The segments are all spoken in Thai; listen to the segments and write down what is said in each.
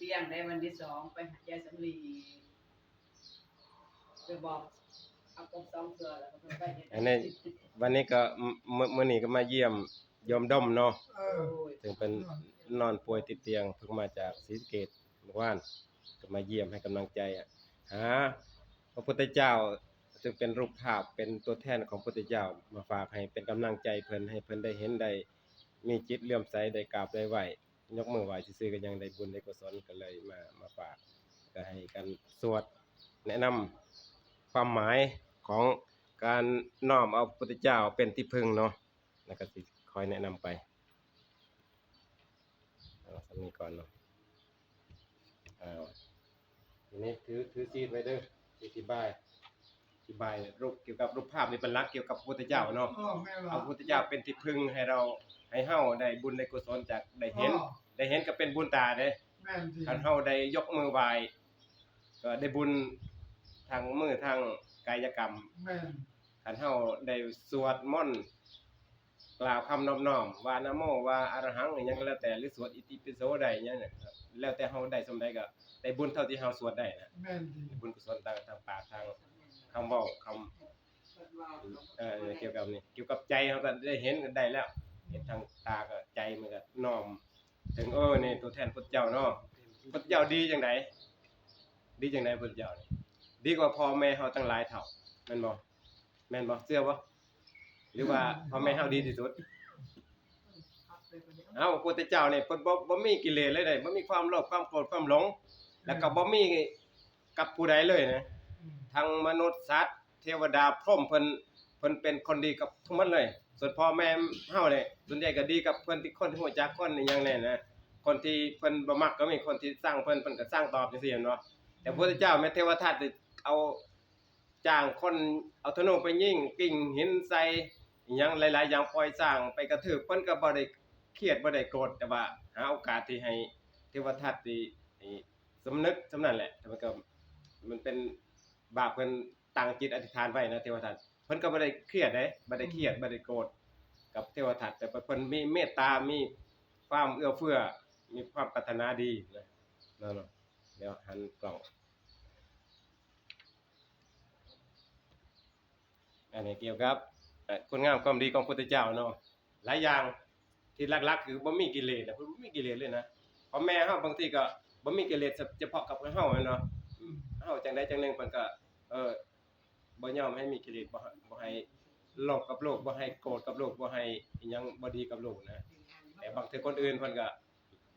ที่ยงได้วันที่2ไปหายายสำลีไปบอกเอากบ2เทื่อแล้วก็ไปเฮ็ดอันนี้วันนี้ก็มื้อนี้ก็มาเยี่ยมโยมด้อมเนาะซึ่งเป็นนอนป่วยติดเตียงเพิ่งมาจากศรีสะเกษเมื่อวานก็มาเยี่ยมให้กำลังใจหาพระพุทธเจ้าซึ่งเป็นรูปภาพเป็นตัวแทนของพระพุทธเจ้ามาฝากให้เป็นกำลังใจเพิ่นให้เพิ่นได้เห็นได้มีจิตเลื่อมใสได้กราบได้ไหว้ยกมือไหว้ซื่อๆก็ยังได้บุญได้กุศลก็เลยมาฝากก็ให้กันสวดแนะนำความหมายของการน้อมเอาพระพุทธเจ้าเป็นที่พึ่งเนาะแล้วก็สิคอยแนะนำไปเอาสักนี้ก่อนเนาะทีนี้ถือซีดไว้เด้ออธิบายรูปเกี่ยวกับรูปภาพนี่เป็นหลักเกี่ยวกับพระพุทธเจ้าเนาะเอาพระพุทธเจ้าเป็นที่พึ่งให้เราให้เฮาได้บุญได้กุศลจากได้เห็นก็เป็นบุญตาเด้คันเฮาได้ยกมือไหว้ก็ได้บุญทางมือทางกายกรรมคันเฮาได้สวดมนต์กล่าวคำนอบน้อมว่านะโมว่าอะระหังอิหยังก็แล้วแต่หรือสวดอิติปิโสได้อิหยังเนี่ยแล้วแต่เฮาได้ส่ำใดก็ได้บุญเท่าที่เฮาสวดได้นะบุญกุศลทางปากทางคำเว้าคำเกี่ยวกับนี่เกี่ยวกับใจเฮาก็ได้เห็นกันได้แล้วเห็นทางตาก็ใจมันก็น้อมถึงนี่ตัวแทนพุทธเจ้าเนาะพุทธเจ้าดีจังได๋พุทธเจ้านี่ดีกว่าพ่อแม่เฮาตั้งหลายเท่าแม่นบ่เชื่อบ่หรือว่าพ่อแม่เฮาดีที่สุดพุทธเจ้านี่เพิ่นบ่มีกิเลสเลยเด้บ่มีความโลภความโกรธความหลงแล้วก็บ่มีกับผู้ใดเลยนะทั้งมนุษย์สัตว์เทวดาพรหมเพิ่นเป็นคนดีกับทุกมันเลยส่วนพ่อแม่เฮาเนี่ยส่วนใหญ่ก็ดีกับเพิ่นที่คนที่ฮู้จักคนอีหยังแน่นะคนที่เพิ่นบ่มักก็มีคนที่สร้างเพิ่นก็สร้างตอบจังซี่เนาะแต่พระพุทธเจ้าแม้เทวทัตเอาจ้างคนเอาธนูไปยิงกิ่งหินใส่อีหยังหลายๆอย่างปล่อยสร้างไปกระทืบเพิ่นก็บ่ได้เครียดบ่ได้โกรธแต่ว่าหาโอกาสที่ให้เทวทัตที่สำนึกสำนั้นแหละแต่มันเป็นบาปเพิ่นตั้งจิตอธิษฐานไว้นะเทวทัตเพิ่นก็บ่ได้เครียดเด้บ่ได้เครียดบ่ได้โกรธกับเทวทัตแต่เพิ่นมีเมตตามีความเอื้อเฟื้อมีความปรารถนาดีนะนั่นเนาะเดี๋ยวหันกล้องอันนี้เกี่ยวกับคุณงามความดีของพระพุทธเจ้าเนาะหลายอย่างที่หลักๆคือบ่มีกิเลสเพิ่นบ่มีกิเลสเลยนะพ่อแม่เฮาบางทีก็บ่มีกิเลสเฉพาะกับเฮาเนาะเฮาจังใดจังหนึ่งเพิ่นก็บ่ยอมให้มีกิเลสบ่ให้โลภกับโลกบ่ให้โกรธกับโลกบ่ให้อิหยังบ่ดีกับโลกนะแต่บางทีคนอื่นเพิ่นก็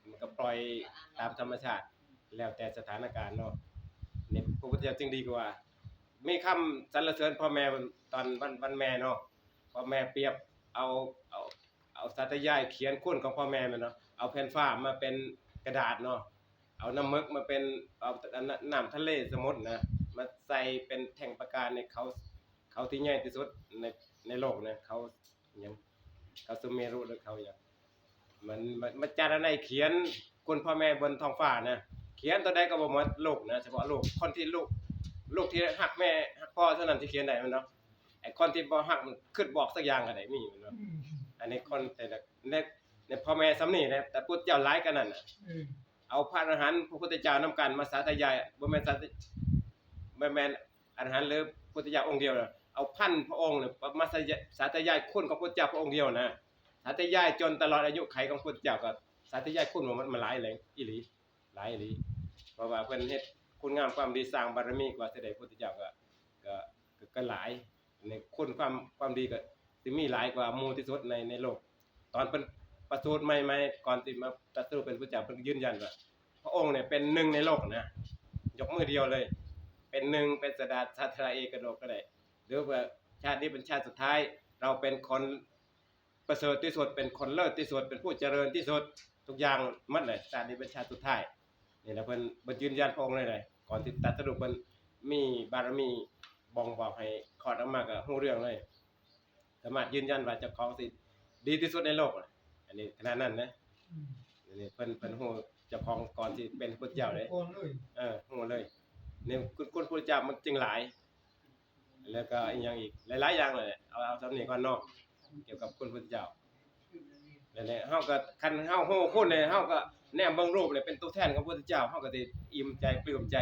มันก็ปล่อยตามธรรมชาติแล้วแต่สถานการณ์เนาะนี่พระพุทธเจ้าจึงดีกว่ามีคำสรรเสริญพ่อแม่ตอนวันแม่เนาะพ่อแม่เปรียบเอาสัตยายเขียนคุณของพ่อแม่มันเนาะเอาแผ่นฟ้ามาเป็นกระดาษเนาะเอาน้ำมึกมาเป็นเอาน้ำทะเลสมุทรนะมาใส่เป็นแท่งประกาศในเขาที่ใหญ่ที่สุดในโลกนะเขาหยังเขาสุเมรุหรือเขาหยังมันจารณัยเขียนคุณพ่อแม่บนท้องฟ้านะเขียนตัวใดก็บ่หมดโลกนะเฉพาะโลกคนที่ลูกที่ฮักแม่ฮักพ่อเท่านั้นที่เขียนได้มันเนาะไอ้คนที่บ่ฮักมันคิดบอกสักอย่างก็ได้มีเนาะอันนี้คนแต่ในพ่อแม่สำนี่นะแต่พุทธเจ้าหลายกันนั่นน่ะเอาพระอรหันต์พระพุทธเจ้านำกันมาสาธยายบ่แม่นอรหันต์หรือพุทธเจ้าองค์เดียวนะเอาพันพระองค์เนี่ยมาสาธยายคุณของพุทธเจ้าพระองค์เดียวนะสาธยายจนตลอดอายุไขของพุทธเจ้าก็สาธยายคุณมันหลายเลยอีหลีหลายอีหลีเพราะว่าเพิ่นเฮ็ดคุณงามความดีสร้างบารมีกว่าเสด็จพุทธเจ้าก็หลายในคุณความดีก็สิมีหลายกว่าหมู่ที่สุดในโลกตอนเพิ่นประสูติใหม่ๆก่อนที่มาตรัสรู้เป็นพุทธเจ้าเพิ่นยืนยันว่าพระองค์เนี่ยเป็นหนึ่งในโลกนะยกมือเดียวเลยเป็นหนึ่งเป็นศาสตราเอกโลกก็ได้หรือว่าชาตินี้เป็นชาติสุดท้ายเราเป็นคนประเสริฐที่สุดเป็นคนเลิศที่สุดเป็นผู้เจริญที่สุดทุกอย่างหมดเลยชาตินี้เป็นชาติสุดท้ายนี่นะเพิ่นยืนยันพระองค์เลยก่อนที่ตรัสรู้เพิ่นมีบารมีบ่งบอกให้คลอดออกมาก็ฮู้เรื่องเลยสามารถยืนยันว่าเจ้าของสิดีที่สุดในโลกอันนี้ขนาดนั้นนะนี่เพิ่นฮู้เจ้าของก่อนที่เป็นพุทธเจ้าเลยฮู้เลยนี่คุณพุทธเจ้ามันจึงหลายแล้วก็อีกอย่างอีกหลายๆอย่างเลยเอาสำนี้ก่อนเนาะเกี่ยวกับคุณพุทธเจ้านั่นแหละเฮาก็คันเฮาฮู้คุณเนี่ยเฮาก็ แนมเบิ่งรูปเนี่ยเป็นตัวแทนของพระพุทธเจ้าเฮาก็สิอิ่มใจปลื้มใจ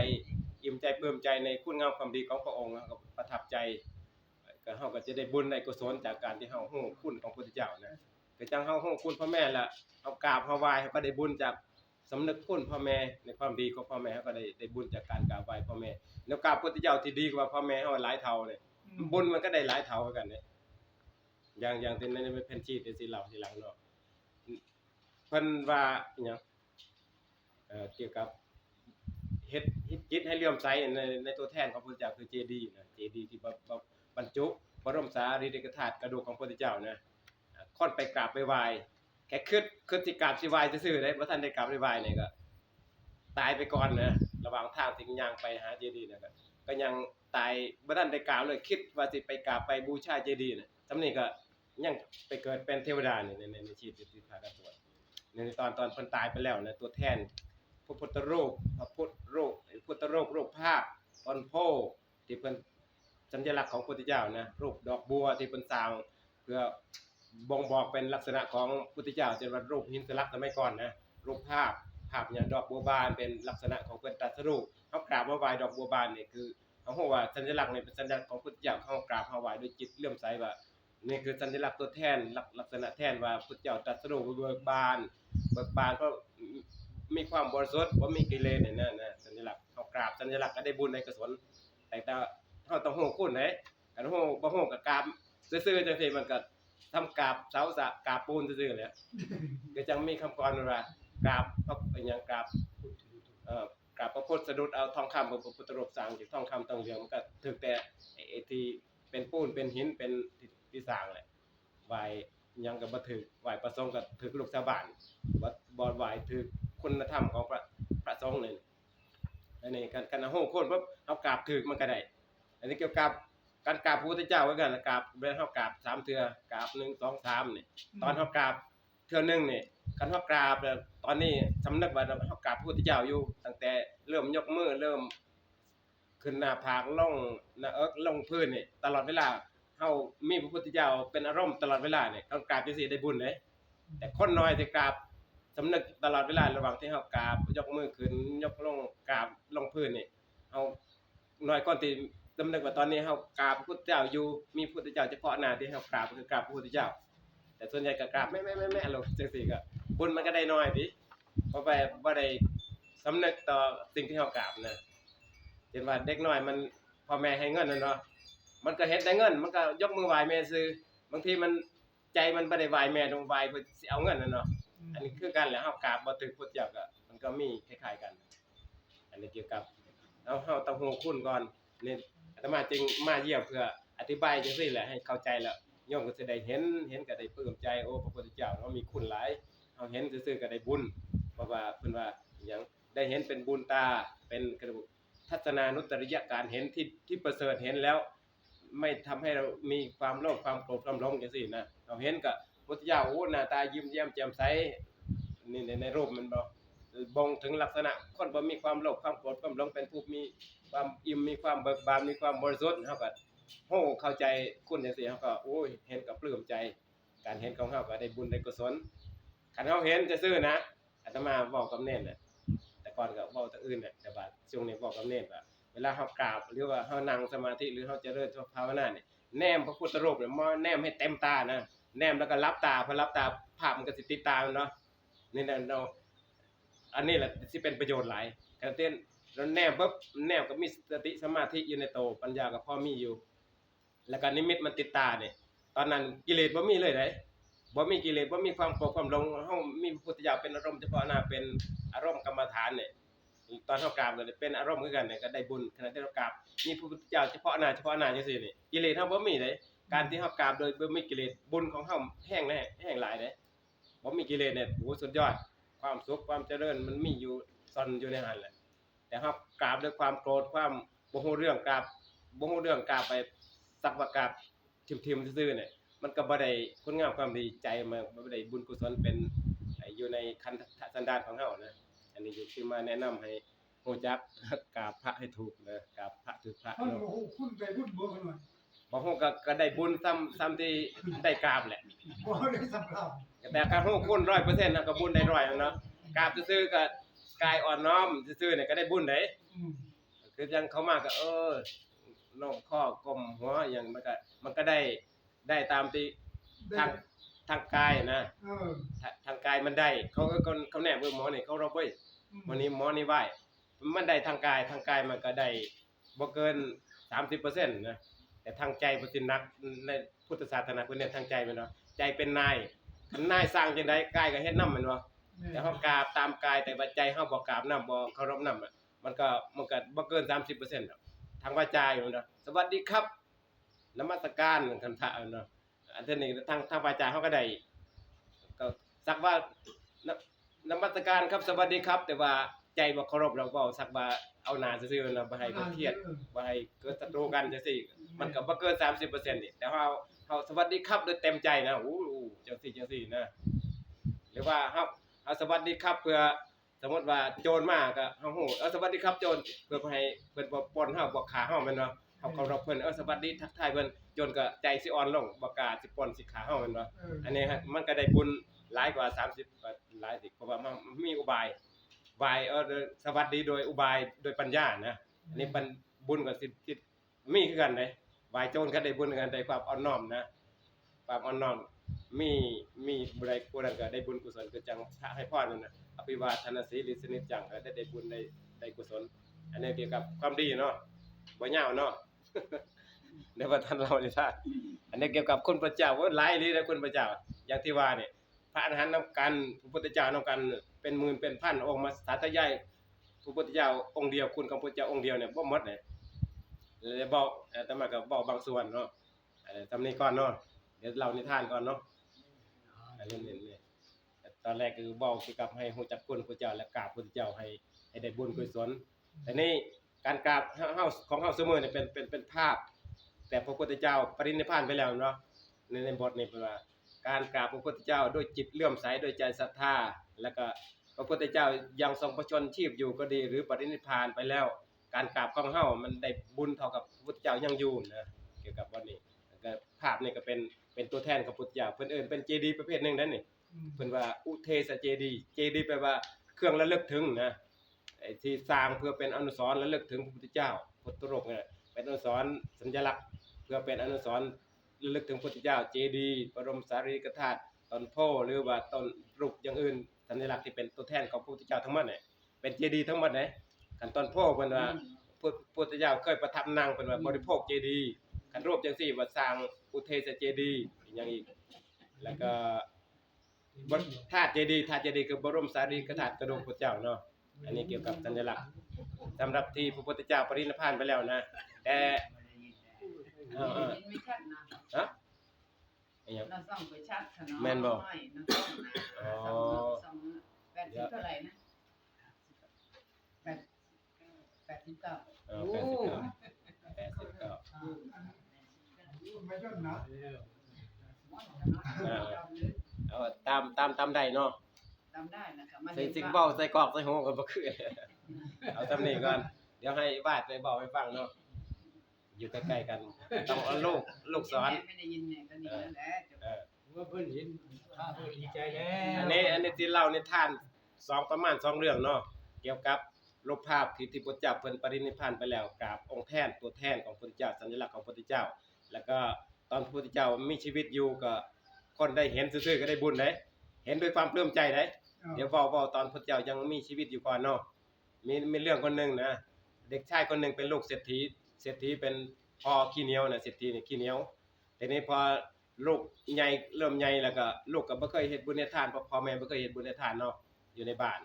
อิ่มใจปลื้มใจในคุณงามความดีของพระองค์แล้วก็ประทับใจก็เฮาก็จะได้บุญได้กุศลจากการที่เฮาฮู้คุณของพระพุทธเจ้านะก็จังเฮาฮู้คุณพ่อแม่ละเฮากราบเฮาไหว้เฮาก็ได้บุญจากสำนึกคุณพ่อแม่ในความดีของพ่อแม่เฮาก็ได้บุญจากการกราบไหว้พ่อแม่แล้วกราบพระพุทธเจ้าที่ดีกว่าพ่อแม่เฮาหลายเท่าเลยบุญมันก็ได้หลายเท่าเหมือนกันเนี่ยอย่างที่ในแผ่นชีตสิเล่าทีหลังเนาะเพิ่นว่าอิหยังเกี่ยวกับเฮ็ดจิตให้เลื่อมใสในตัวแทนของพระพุทธเจ้าคือเจดีย์นะเจดีย์ที่บรรจุบรมสารีริกธาตุกระดูกของพระพุทธเจ้านะค่อนไปกราบไปไหว้แค่คิดสิกราบสิไหว้ซื่อๆได้บ่ทันได้กราบได้ไหว้นี่ก็ตายไปก่อนนะระหว่างทางที่ย่างไปหาเจดีย์น่ะก็ยังตายบ่ทันได้กราบเลยคิดว่าสิไปกราบไปบูชาเจดีย์น่ะซำนี้ก็ยังไปเกิดเป็นเทวดานี่ในชีวิตที่พากันสวดในตอนเพิ่นตายไปแล้วนะตัวแทนพระพุทธรูปรูปภาพต้นโพที่เป็นสัญลักษณ์ของพระพุทธเจ้านะรูปดอกบัวที่เป็นสร้างเพื่อบ่งบอกเป็นลักษณะของพระพุทธเจ้าเช่นว่ารูปหินสลักสมัยก่อนนะรูปภาพอย่างดอกบัวบานเป็นลักษณะของเพิ่นตรัสรู้เฮากราบไหว้ดอกบัวบานนี่คือเฮาฮู้ว่าสัญลักษณ์นี่เป็นสัญลักษณ์ของพระพุทธเจ้าเฮากราบเฮาไหว้ด้วยจิตเลื่อมใสว่านี่คือสัญลักษณ์ตัวแทนลักษณะแทนว่าพระพุทธเจ้าตรัสรู้เบิกบานก็มีความบริสุทธิ์บ่มีกิเลสนี่นะสัญลักษณ์เฮากราบสัญลักษณ์ก็ได้บุญได้กุศลแต่เฮาต้องฮู้คุณเด้คันฮู้บ่ฮู้ก็กราบซื่อๆจังซี่มันก็ทำกราบเสาสะกราบปูนซื่อๆแหละก็จังมีคำกรว่ากราบพระอิหยังกราบกราบพระพุทธสะดุดเอาทองคำพระพุทธรูปสร้างจากทองคำทองเหลืองมันก็ถึกแต่ไอ้ที่เป็นปูนเป็นหินเป็นที่สร้างแหละไหว้อิหยังก็บ่ถึกไหว้ประสงค์ก็ถึกลูกชาวบ้านบ่ไหว้ถึกคุณธรรมของพระสงฆ์นี่อันนี้กันฮู้คนปั๊บเฮากราบถึกมันก็ได้อันนี้เกี่ยวกับการกราบพระพุทธเจ้าเหมือนกันกราบเวลาเฮากราบ3เทื่อกราบ1 2 3นี่ตอนเฮากราบเทื่อนึงนี่คันเฮากราบตอนนี้สำนึกว่าเฮากราบพระพุทธเจ้าอยู่ตั้งแต่เริ่มยกมือเริ่มขึ้นหน้าผากลงหน้าอกลงพื้นนี่ตลอดเวลาเฮามีพระพุทธเจ้าเป็นอารมณ์ตลอดเวลานี่การกราบจังซี่ได้บุญเด้แต่คนน้อยสิกราบสำนึกตลอดเวลาระหว่างที่เฮากราบยกมือขึ้นยกลงกราบลงพื้นนี่เฮาน้อยก่อนที่สำนึกว่าตอนนี้เฮากราบพระพุทธเจ้าอยู่มีพระพุทธเจ้าเฉพาะหน้าที่เฮากราบคือกราบพระพุทธเจ้าแต่ส่วนใหญ่ก็กราบแม่ๆๆลงจังซี่ก็บุญมันก็ได้น้อยติเพราะบ่ได้สำนึกต่อสิ่งที่เฮากราบนะเช่นว่าเด็กน้อยมันพ่อแม่ให้เงินนั่นเนาะมันก็เฮ็ดได้เงินมันก็ยกมือไหว้แม่ซื่อบางทีมันใจมันบ่ได้ไหว้แม่ต้องไหว้เพื่อสิเอาเงินนั่นเนาะอันนี้คือกันแหละเฮากราบบ่ถึกพุทธเจ้าก็มันก็มีคล้ายๆกันอันนี้เกี่ยวกับเฮาต้องฮู้คุณก่อนนี่อาตมาจึงมาเยี่ยมเพื่ออธิบายจังซี่แหละให้เข้าใจแล้วโยมก็สิได้เห็นก็ได้ปลื้มใจโอ้พระพุทธเจ้าเฮามีคุณหลายเฮาเห็นซื่อๆก็ได้บุญเพราะว่าเพิ่นว่าอิหยังได้เห็นเป็นบุญตาเป็นกระดูกทัศนานุตริยการเห็นที่ประเสริฐเห็นแล้วไม่ทำให้เรามีความโลภความโกรธความหลงจังซี่นะเราเห็นก็พุทธเจ้าโอ้หน้าตายิ้มแย้มแจ่มใสนี่ในรูปมันบ่งถึงลักษณะคนบ่มีความโลภความโกรธความหลงเป็นผู้มีความอิ่มมีความเบิกบานมีความบริสุทธิ์เฮาก็โอ้เข้าใจคุณจังซี่เฮาก็โอ้ยเห็นก็ปลื้มใจการเห็นของเฮาก็ได้บุญได้กุศลคันเฮาเห็นซื่อๆนะอาตมาเว้ากับเน้นน่ะแต่ก่อนก็เว้าแต่อื่นน่ะแต่บัดช่วงนี้เว้ากับเน้นว่าเวลาเฮากราบหรือว่าเฮานั่งสมาธิหรือเฮาเจริญภาวนานี่แนมพระพุทธรูปเนี่ยแนมให้เต็มตานะแนมแล้วก็หลับตาพอหลับตาภาพมันก็สิติดตาเนาะนี่น่ะเนาะอันนี้แหละสิเป็นประโยชน์หลายการเต้นแล้วแนมปุ๊บแนมก็มีสติสมาธิอยู่ในโตปัญญาก็พอมีอยู่แล้วก็นิมิตมันติดตาเนี่ยตอนนั้นกิเลสบ่มีเลยเด้บ่มีกิเลสบ่มีความโกรธความหลงเฮามีพระพุทธเจ้าเป็นอารมณ์เฉพาะหน้าเป็นอารมณ์กรรมฐานเนี่ยตอนเฮากราบก็เป็นอารมณ์คือกันเนี่ยก็ได้บุญขณะที่เรากราบมีพระพุทธเจ้าเฉพาะหน้าจังซี่นี่กิเลสเฮาบ่มีเด้การที่เฮากราบโดยบ่มีกิเลสบุญของเฮาแห้งหลายเด้บ่มีกิเลสเนี่ยโอ้สุดยอดความสุขความเจริญมันมีอยู่ซ่อนอยู่ในหันแหละแต่เฮากราบด้วยความโกรธความบ่ฮู้เรื่องกราบไปสักว่ากราบทิมๆซื่อๆเนี่ยมันก็บ่ได้คุณงามความดีใจมันบ่ได้บุญกุศลเป็นอยู่ในขันธสันดานของเฮานะอันนี้คือมาแนะนำให้รู้จักกราบพระให้ถูกนะกราบพระถูกพระ เฮา เนาะ บ่ฮู้คุณไปบุญบ่กันว่า บ่ฮู้ก็ได้บุญซ้ำที่ได้กราบแหละ บ่ได้สำหรับ แต่การฮู้คุณ 100% น่ะก็บุญได้100เนาะ กราบซื่อๆก็กายอ่อนน้อมซื่อๆเนี่ยก็ได้บุญเด้ อืม คือยังเขามาก็น้อมข้อกลมหัวอย่างมันก็ได้ตามที่ทางทางกายนะ เออ ทางกายมันได้เขาแนบเบิ่งหมอนี่เขารับไว้วันนี้หมอนี่ไหว้มันได้ทางกายมันก็ได้บ่เกิน 30%นะแต่ทางใจบ่สิหนักในพุทธศาสนาเพิ่นเน้นทางใจแม่นบ่ใจเป็นนายคันนายสร้างจังได๋กายก็เฮ็ดนำแม่นบ่แต่เฮากราบตามกายแต่ว่าใจเฮาบ่กราบนำบ่เคารพนำอะมันก็บ่เกิน 30%ดอกทางวาจาอยู่เนาะสวัสดีครับนมัสการคันพระเนาะอันนี้ทางวาจาเฮาก็ได้ก็สักว่านมัสการครับสวัสดีครับ แต่ว่าใจบ่เคารพเราก็สักว่าเอาหน้าซื่อๆเนาะบ่ให้เครียดบ่ให้เกิดศัตรูกันจังซี่มันก็บ่เกิน 30%นี่แต่เฮาสวัสดีครับด้วยเต็มใจนะจังซี่นะหรือว่าเฮาสวัสดีครับเพื่อสมมุติว่าโจรมาก็เฮาฮู้สวัสดีครับโจรเพื่อบ่ให้เพิ่นบ่ปล้นเฮาบ่ฆ่าเฮาแม่นบ่เฮาเคารพเพิ่นสวัสดีทักทายเพิ่นโจรก็ใจสิอ่อนลงบ่กล้าสิปล้นสิฆ่าเฮาแม่นบ่อันนี้ฮะมันก็ได้บุญหลายกว่า30หลายสิเพราะว่ามันมีอุบายสวัสดีโดยอุบายโดยปัญญานะอันนี้ปันบุญกับสิมีคือกันเด้ไหว้โจรก็ได้บุญกันได้ความอ่อนน้อมนะความอ่อนน้อมมีบุญใดผู้นั้นก็ได้บุญกุศลคือจังพระให้พรนั่นน่ะอภิวาทนาสีลิสนิจจังก็ได้บุญได้กุศลอันนี้เกี่ยวกับความดีเนาะบ่ยาวเนาะ ในว่าท่านเรานี่ท่าอันนี้เกี่ยวกับคุณพระเจ้าว่าหลายอีหลีนะคุณพระเจ้าอย่างที่ว่านี่พระอรหันต์นำกันพระพุทธเจ้านำกันเป็นหมื่นเป็นพันองค์มาสาธยายพระพุทธเจ้าองค์เดียวคุณของพระพุทธเจ้าองค์เดียวเนี่ยบ่หมดเลยเลยบอกอาตมาก็บอกบางส่วนเนาะทำนี้ก่อนเนาะเดี๋ยวเล่านิทานก่อนเนาะเล่นๆตอนแรกคือบอกเกี่ยวกับให้ฮู้จักคุณพระพุทธเจ้าและกราบพระพุทธเจ้าให้ได้บุญกุศลแต่นี่การกราบเฮาของเฮาซุมื้อนี่เป็นภาพแต่พระพุทธเจ้าปรินิพพานไปแล้วเนาะในบทนี้เป็นว่าการกราบพระพุทธเจ้าด้วยจิตเลื่อมใสด้วยใจศรัทธาแล้วก็พระพุทธเจ้ายังทรงพระชนชีพอยู่ก็ดีหรือปรินิพพานไปแล้วการกราบของเฮามันได้บุญเท่ากับพระพุทธเจ้ายังอยู่นะเกี่ยวกับวันนี้แล้วก็ภาพนี่ก็เป็นตัวแทนของพระพุทธเจ้าเพิ่นเอิ้นเป็นเจดีย์ประเภทหนึงนั่นนี่เพิ่นว่าอุเทสเจดีย์เจดีย์แปลว่าเครื่องระลึกถึงนะไอ้ที่สร้างเพื่อเป็นอนุสรณ์ระลึกถึงพระพุทธเจ้าพุทธรูปเนี่ยเป็นอนุสรณ์สัญลักษณ์เพื่อเป็นอนุสรณ์ระลึกถึงพระพุทธเจ้าเจดีย์บรมสารีริกธาตุต้นโพหรือว่าต้นรูปอย่างอื่นสัญลักษณ์ที่เป็นตัวแทนของพระพุทธเจ้าทั้งหมดเนี่ยเป็นเจดีย์ทั้งหมดเลยคันต้นโพเพิ่นว่าพระพุทธเจ้าเคยประทับนั่งเพิ่นว่าบริโภคเจดีย์คันรูปจังซี่ว่าสร้างอุเทสเจดีย์อย่างอีกแล้วก็ธาตุเจดีย์คือบรมสารีริกธาตุกระดูกพระเจ้าเนาะอันนี้เกี่ยวกับสัญลักษณ์สำหรับที่พระพุทธเจ้าปรินิพพานไปแล้วนะแต่ไม่ชัดนะ ฮะอีหยัง เราส่องไปชัดค่ะเนาะ แม่นบ่ ไม่นะส่องนะส่อง80เท่าไหร่นะ89 ไม่ต้นนะ เอาตามใดเนาะ จำได้นะคะมา ใส่ เห็น สิง ว่า เบ้าใส่กรอกใส่หูก็บ่คือ เอาตำนี้ก่อนเดี๋ยวให้วาดไปเว้าให้ฟังเนาะอยู่ใกล้ๆกันต้องเอาลูกสอน ไม่ได้ยินเนี่ยก็นี่แล้วแหละจบ ว่าเพิ่นเห็นพระเพิ่นดีใจแล้ อั วน นี้ที่เล่านิทานประมาณ2เรื่องเนาะเกี่ยวกับรูปภาพที่พระพุทธเจ้าเพิ่นปรินิพพานไปแล้วกับองค์แทนตัวแทนของพระพุทธเจ้าสัญลักษณ์ของพระพุทธเจ้าแล้วก็ตอนพระพุทธเจ้ามีชีวิตอยู่ก็คนได้เห็นซื่อๆก็ได้บุญเด้เห็นด้วยความปลื้มใจเด้เดี๋ยวเว้าตอนพระพุทธเจ้ายังมีชีวิตอยู่ก่อนเนาะมีเรื่องคนหนึงนะเด็กชายคนหนึงเป็นลูกเศรษฐีเป็นพ่อขี้เหนียวนะเศรษฐีนี่ขี้เหนียวทีนี้พอลูกใหญ่เริ่มใหญ่แล้วก็ลูกก็บ่เคยเฮ็ดบุญเฮ็ดทานเพราะพ่อแม่บ่เคยเฮ็ดบุญเฮ็ดทานเนาะอยู่ในบ้าน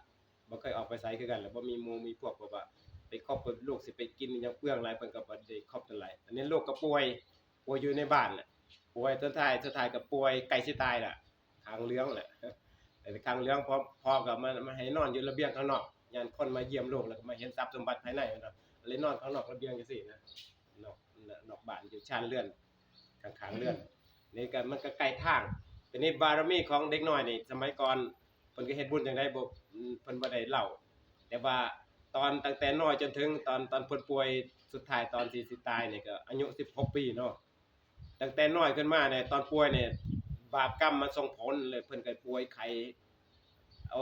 บ่เคยออกไปไสคือกันแล้วบ่มีหมู่มีพวกแบบว่าไปคบกับลูกสิไปกินอิหยังเปลืองหลายเพิ่นก็บ่ได้คบกันหลายอันนี้ลูกก็ป่วยอยู่ในบ้านน่ะป่วยสุดท้ายก็ป่วยใกล้สิตายล่ะคางเหลืองแหละแต่คางเหลืองพอก็มาให้นอนอยู่ระเบียงข้างนอกยามคนมาเยี่ยมลูกแล้วก็มาเห็นทรัพย์สมบัติภายในเนาะเลยนอนข้างนอกระเบียงจังซี่นะนอกบ้านอยู่ชานเรือนข้างๆเรือนนี่ก็มันก็ใกล้ทางแต่นี่บารมีของเด็กน้อยนี่สมัยก่อนเพิ่นก็เฮ็ดบุญจังได๋บ่เพิ่นบ่ได้เล่าแต่ว่าตั้งแต่น้อยจนถึงตอนเพิ่นป่วยสุดท้ายตอนสิตายนี่ก็อายุ16ปีเนาะตั้งแต่น้อยขึ้นมาเนี่ยตอนป่วยเนี่ยบาปกรรมมันส่งผลเลยเพิ่นก็ป่วยไข้เอา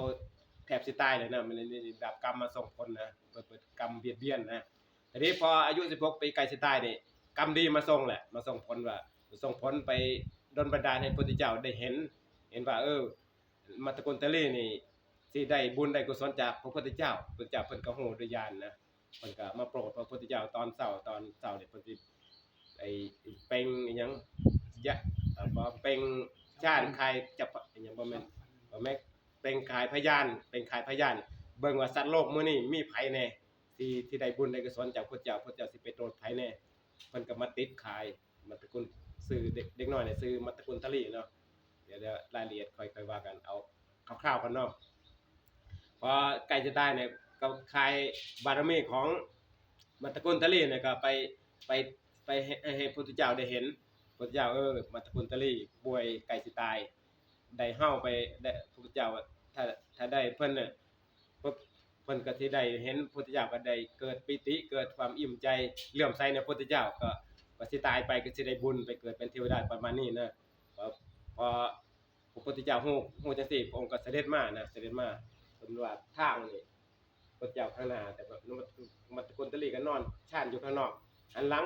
แท ทบสิตายเลยนะมันนี่ดาบกรรมมาส่งผลนะเปิดกรรมเบียดเบียนนะทีนี้พออายุ16ปีใกล้สิตายนี่กรรมดีมาส่งแหละมาส่งผลว่าส่งผลไปดลบันดาลให้พระพุทธเจ้าได้เห็นว่ามัตตกุณฑลีนี่สิได้บุญได้กุศลจากพระพุทธเจ้าพระเจ้าเพิ่นก็ฮู้ด้วยญาณนะเพิ่นก็มาโปรดพระพุทธเจ้าตอนเช้านี่เพิ่นสิไอ้เป่งอิหยังยะบ่เป่งชาญคายจับอิหยังบ่แม่นเป็นขายพยานเบิ่งว่าสัตว์โลกมื้อนี้มีไผแน่ที่ได้บุญได้กุศลจากพระเจ้าสิไปโปรดไผแน่เพิ่นก็มาติดขายมัตตกุลชื่อเด็กน้อยนี่ชื่อมัตตกุณฑลีเนาะเดี๋ยวรายละเอียดค่อยว่ากันเอาคร่าวๆกันเนาะพอใกล้จะตายเนี่ยก็ขายบารมีของมัตตกุณฑลีเนี่ยก็ไปให้พระพุทธเจ้าได้เห็นพระพุทธเจ้ามัตตกุณฑลีป่วยใกล้สิตายได้เฮาไปได้พระพุทธเจ้าถ้าได้เพิ่นน่ะเพิ่นก็สิได้เห็นพระพุทธเจ้าก็ได้เกิดปิติเกิดความอิ่มใจเลื่อมใสในพระพุทธเจ้าก็สิตายไปก็สิได้บุญไปเกิดเป็นเทวดาประมาณนี้นะพอพระพุทธเจ้าฮู้จังซี่พระองค์ก็เสด็จมาเพิ่นว่าทางนี่พระเจ้าข้างหน้าแต่ว่ามัตตกุณฑลีก็นอนชานอยู่ข้างนอกหันหลัง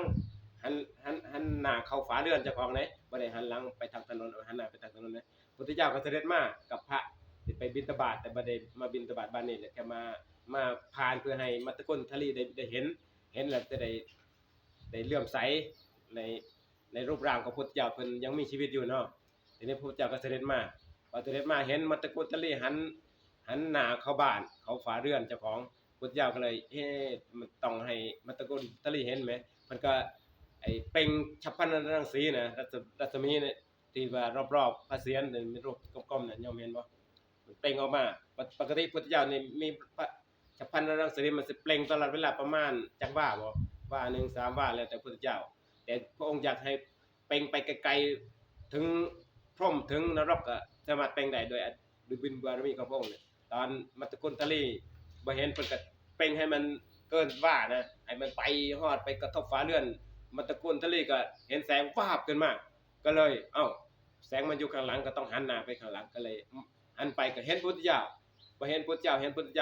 หันหน้าเข้าฝาเรือนเจ้าของไหนบ่ได้หันหลังไปทางถนนหันหน้าไปทางถนนนะพุทธเจ้าก็เสด็จมากับพระสิไปบิณฑบาตแต่บ่ได้มาบิณฑบาตบ้านนี้แหละแค่มาผ่านเพื่อให้มัตตกุณฑลีได้เห็นแล้วจะได้เลื่อมใสในรูปร่างของพุทธเจ้าเพิ่นยังมีชีวิตอยู่เนาะทีนี้พระพุทธเจ้าก็เสด็จมาพอเสด็จมาเห็นมัตตกุณฑลีหันหน้าเข้าบ้านเข้าฝาเรือนเจ้าของพุทธเจ้าก็เลยมันต้องให้มัตตกุณฑลีเห็นไหมเพิ่นก็ไอ้เปล่งฉัพพนรังสีนะรัศมีเนี่ยที่ว่ารอบๆพระเศียรนี่มีรูปกลมๆน่ะยอมเห็นบ่มันเปล่งออกมาปกติพุทธเจ้านี่มีฉัพพนรังสีมันสิเปล่งตลอดเวลาประมาณจักว่าบ่ว่า1 3ว่าแล้วแต่พุทธเจ้าแต่พระองค์อยากให้เปล่งไปไกลๆถึงพรหมถึงนรกก็สามารถเปล่งได้โดยบุญบารมีของพระองค์เนี่ยตอนมัตตกุณฑลีบ่เห็นเพิ่นก็เปล่งให้มันเกินว่านะให้มันไปฮอดไปกระทบฝาเรือนมัตตกุณฑลีก็เห็นแสงวาบขึ้นมาก็เลยแสงมันอยู่ข้างหลังก็ต้องหันหน้าไปข้างหลังก็เลยหันไปก็เห็นพุทธเจ้าบ่เห็นพุทธเจ้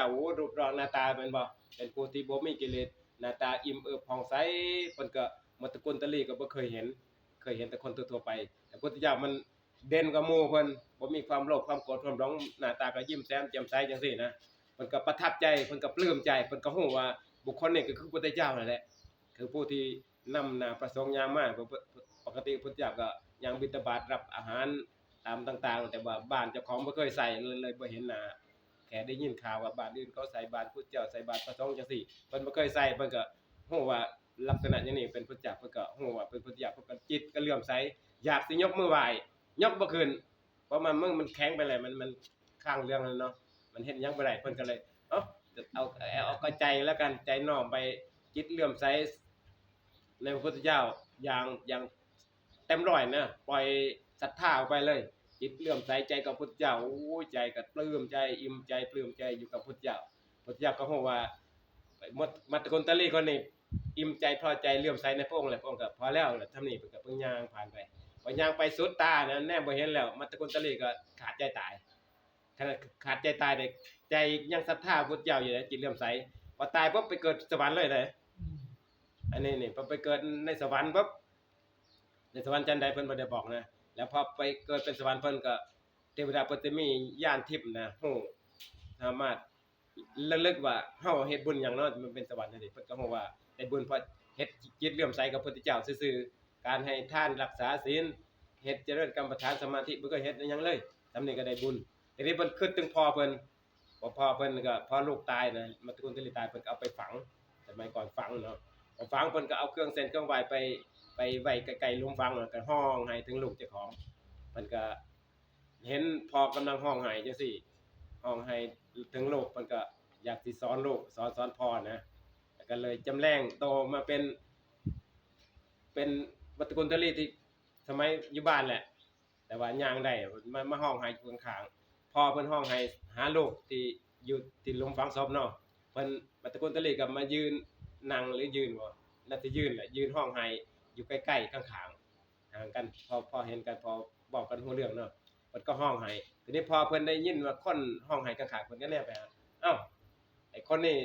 าโอ้รูปร่างหน้าตาเป็นบ่เป็นผู้ที่บ่มีกิเลสหน้าตาอิ่มเอิบผ่องใสเพิ่นก็มัตตกุณฑลีก็บ่เคยเห็นแต่คนทั่วๆไปแต่พุทธเจ้ามันเด่นกว่าหมู่เพิ่นบ่มีความโลภความโกรธความหลงหน้าตาก็ยิ้มแย้มแจ่มใสจังซี่นะเพิ่นก็ประทับใจเพิ่นก็ปลื้มใจเพิ่นก็ฮู้ว่าบุคคลนี้ก็คือพุทธเจ้านั่นแหละคือผู้ที่นำหน้าประสงค์อย่างมากปกติพุทธเจ้าก็ยังบิณฑบาตรับอาหารตามต่างๆแต่ว่าบ้านเจ้าของบ่เคยใส่เลยบ่เห็นหน้าแค่ได้ยินข่าวว่าบ้านอื่นเขาใส่บาตรพุทธเจ้าใส่บาตรพระสงฆ์จังซี่เพิ่นบ่เคยใส่เพิ่นก็ฮู้ว่าลักษณะอย่างนี้เป็นพุทธเจ้าเพิ่นก็ฮู้ว่าเป็นพุทธเจ้าเพิ่นก็จิตก็เลื่อมใสอยากสิยกมือไหว้ยกบ่ขึ้นเพราะมันแข็งไปแล้วมันข้างเรื่องแล้วเนาะมันเฮ็ดหยังบ่ได้เพิ่นก็เลยเอากระใจแล้วกันใจน้อมไปจิตเลื่อมใสในพระพุทธเจ้าอย่างเต็มร้อยนะปล่อยศรัทธาออกไปเลยจิตเลื่อมใสใจกับพุทธเจ้าโอ้ยใจก็ปลื้มใจอิ่มใจปลื้มใจอยู่กับพุทธเจ้าก็ฮู้ว่ามัตตกุณฑลีคนนี้อิ่มใจพอใจเลื่อมใสในพระองค์แล้วพระองค์ก็พอแล้วทำนี่เพิ่นก็เพิ่งย่างผ่านไปพอย่างไปสุดตานะแน่บ่เห็นแล้วมัตตกุณฑลีก็ขาดใจตายขณะขาดใจตายได้ใจยังศรัทธาพุทธเจ้าอยู่นะจิตเลื่อมใสพอตายปุ๊บไปเกิดสวรรค์เลยอันนี้นี่พอไปเกิดในสวรรค์ปุ๊บในสวรรค์จันใดเพิ่นบ่ได้บอกนะแล้วพอไปเกิดเป็นสวรรค์เพิ่นก็เทวดาเพิ่นจะมีญาณทิพย์นะฮู้สามารถระลึกว่าเฮาเฮ็ดบุญหยังเนาะมันเป็นสวรรค์นั่นเด้เพิ่นก็ฮู้ว่าได้บุญเพราะเฮ็ดจิตเลื่อมใสกับพระพุทธเจ้าซื่อๆการให้ทานรักษาศีลเฮ็ดเจริญกรรมฐานสมาธิบ่เคยเฮ็ดหยังเลยทำนี่ก็ได้บุญทีนี้เพิ่นคิดถึงพ่อเพิ่นพ่อเพิ่นก็พอลูกตายนะมัตตกุณฑลีตายเพิ่นก็เอาไปฝังสมัยก่อนฝังเนาะพอฝังเพิ่นก็เอาเครื่องเส้นเครื่องไหว้ไปไว้ไกลๆหลุมฝังแล้วก็ร้องไห้ถึงลูกเจ้าของเพิ่นก็เห็นพ่อกำลังร้องไห้จังซี่ร้องไห้ถึงลูกเพิ่นก็อยากสิสอนลูกสอนพ่อนะก็เลยจำแรงโตมาเป็นมัตตกุณฑลีที่สมัยอยู่บ้านแหละแต่ว่าย่างได้มาร้องไห้อยู่ข้างๆพ่อเพิ่นร้องไห้หาลูกที่อยู่ที่หลุมฝังศพเนาะเพิ่นมัตตกุณฑลีก็มายืนนั่งหรือยืนบ่น่าจะยืนแหละยืนร้องไห้อยู่ใกล้ๆข้างๆห่างกันพอเห็นกันพอบอกกันรู้เรื่องเนาะเพิ่นก็ร้องไห้ทีนี้พอเพิ่นได้ยินว่าคนร้องไห้ข้างๆเพิ่นก็แนบไปหา เอ้าไอ้คนนี้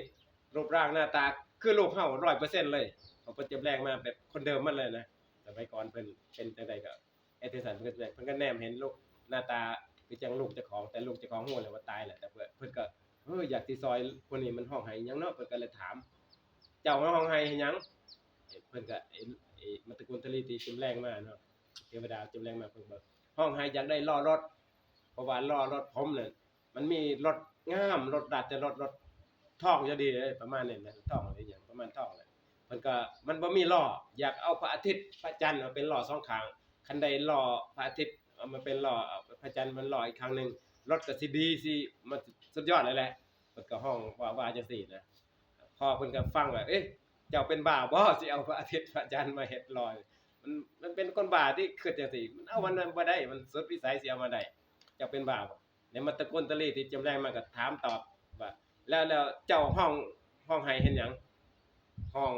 รูปร่างหน้าตาคือลูกเฮา100%เลยเขาเพิ่นจำแรงมาแบบคนเดิมมันเลยนะสมัยก่อนเพิ่นเป็นจังไดก็ไอ้เทสันเพิ่นก็แนมเห็นลูกหน้าตาคือจังลูกเจ้าของแต่ลูกเจ้าของฮู้แล้วว่าตายแหละแต่เพิ่นก็อยากสิซอยคนนี้มันร้องไห้หยังเนาะเพิ่นก็เลยถามเจ้ามาร้องไห้หยังเพิ่นก็มันตระกูลทลีที่จำแรงมาเนาะเทวดาจำแรงมาเพิ่นบอกร้องไห้อยากได้ล้อรถเพราะว่าล้อรถผมน่ะมันมีรถงามรถดัดแต่รถท่องจะดีเลยประมาณนี้นะท่องอะไรอย่างประมาณท่องแหละมันก็มันบ่มีล้ออยากเอาพระอาทิตย์พระจันทร์มาเป็นล้อสองข้างคันใดล้อพระอาทิตย์เอามาเป็นล้อพระจันทร์มันล้ออีกครั้งนึงรถก็สิดีสิมันสุดยอดเลยแหละเพิ่นก็ห้องว่าจังซี่นะพอเพิ่นก็ฟังว่าเอ๊ะเจ้าเป็นบ้าบ่สิเอาพระอาทิตย์พระจันทร์มาเฮ็ดล้อมันเป็นคนบ้าที่คิดจังซี่มันเอามันบ่ได้มันสุดวิสัยสิเอามาได้เจ้าเป็นบ้าบ่เนี่ยมันตะโกนตะลีที่จำแรงมาก็ถามตอบว่าแล้วเจ้าห้องให้เห็นหยังห้อง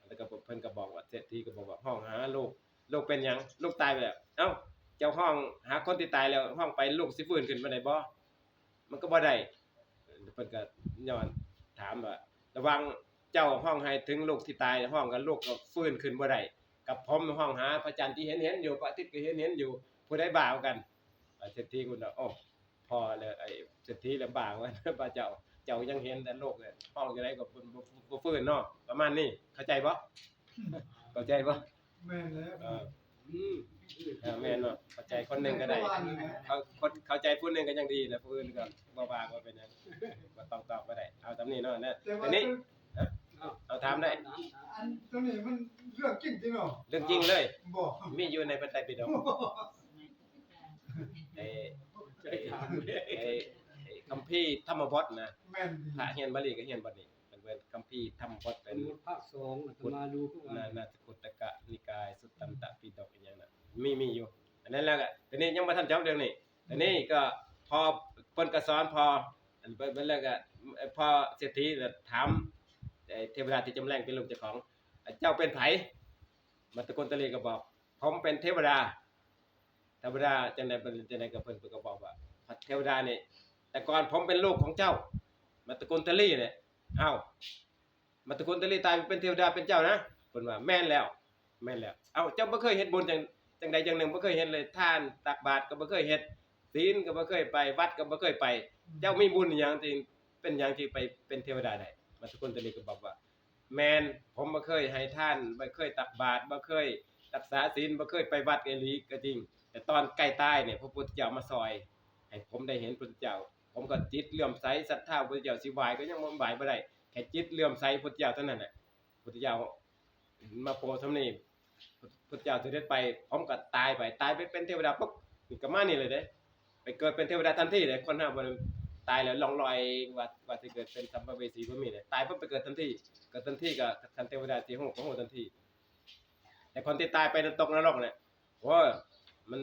แล้วก็เพิ่นก็บอกว่าเศรษฐีก็บอกว่าห้องหาลูกเป็นหยังลูกตายไปแล้วเอ้าเจ้าห้องหาคนที่ตายแล้วห้องไปลูกสิฟื้นขึ้นมาได้บ่มันก็บ่ได้เพิ่นก็ย้อนถามว่าระวังเจ้าห้องให้ถึงลูกที่ตายห้องกับลูกก็ฟื้นขึ้นบ่ได้กับผมห้องหาพระจันทร์ที่เห็นอยู่พระอาทิตย์ก็เห็นอยู่ผู้ใดบ้ากันเศรษฐีคุณน่ะอ้อพอแล้วไอ้เศรษฐีลำบากว่าพระเจ้ายังเห็นแต่โลกเนี่ยห้องจังได๋ก็บ่ฟื้นเนาะประมาณนี้เข้าใจบ่เข้าใจบ่ แม่นแล้ว แม่นเนาะเข้าใจคนหนึงก็ได้คนเข้าใจผู้หนึงก็ยังดีแล้วผู้อื่นก็บ่ว่าก็เป็นหยังบ่ต้องตอบก็ได้เอาตามนี้เนาะนะทีนี้เอาถามได้ อันตัวนี้มันเรื่องจริงจริงเหรอ เรื่องจริงเลย บ่ มีอยู่ในพระไตรปิฎกไอ้คัมภีร์ธรรมบทนะ แม่น พระเฮียนบาลีก็เฮียนบทนี้เป็นคัมภีร์ธรรมบทเป็น ภาค2อาตมาดูพวก นาสกุตตกะนิกายสุตตันตปิฎกอีหยังน่ะมีอยู่อันนั้นแล้วก็ทีนี้ยังบ่ทันจบเรื่องนี้ทีนี้ก็พอเพิ่นก็สอนพออันเพิ่นแล้วก็พอเศรษฐีก็ถามเทวดาที่จำแรงเป็นลูกเจ้าของเจ้าเป็นไผมัตตกุลตะลีก็บอกผมเป็นเทวดาจังได๋ก็เพิ่นก็บอกว่าเทวดานี่แต่ก่อนผมเป็นลูกของเจ้ามัตตกุลตะลีเนี่ยอ้าวมัตตกุลตะลีตายเป็นเทวดาเป็นเจ้านะเพิ่นว่าแม่นแล้วเอ้าเจ้าบ่เคยเฮ็ดบุญจังใดจังหนึ่งบ่เคยเฮ็ดเลยทานตักบาตรก็บ่เคยเฮ็ดศีลก็บ่เคยไปวัดก็บ่เคยไปเจ้ามีบุญหยังที่เป็นหยังที่ไปเป็นเทวดาได้มัตตกุลตะลีก็บอกว่าแม่นผมบ่เคยให้ทานบ่เคยตักบาตรบ่เคยรักษาศีลบ่เคยไปวัดอีหลีก็จริงแต่ตอนใกล้ตายเนี่ยพระพุทธเจ้ามาซอยให้ผมได้เห็นพระพุทธเจ้าผมก็จิตเลื่อมใสศรัทธาพระพุทธเจ้าสิไหว้ก็ยังบ่ไหว้บ่ได้แค่จิตเลื่อมใสพระพุทธเจ้าเท่านั้นแหละพระพุทธเจ้ามาโปรดทำนี่พระพุทธเจ้าเสด็จไปผมก็ตายไปเป็นเทวดาปุ๊บนี่ก็มานี่เลยเด้ไปเกิดเป็นเทวดาทันทีเลยคนห้าบ่ตายแล้วล่องลอยว่าสิเกิดเป็นสัมภเวสีบ่มีเลยตายปุ๊บไปเกิดทันทีก็ทันเทวดาสิฮู้ก็ฮู้ทันทีแต่คนที่ตายไปตกนรกเนี่ยโอ้ยมัน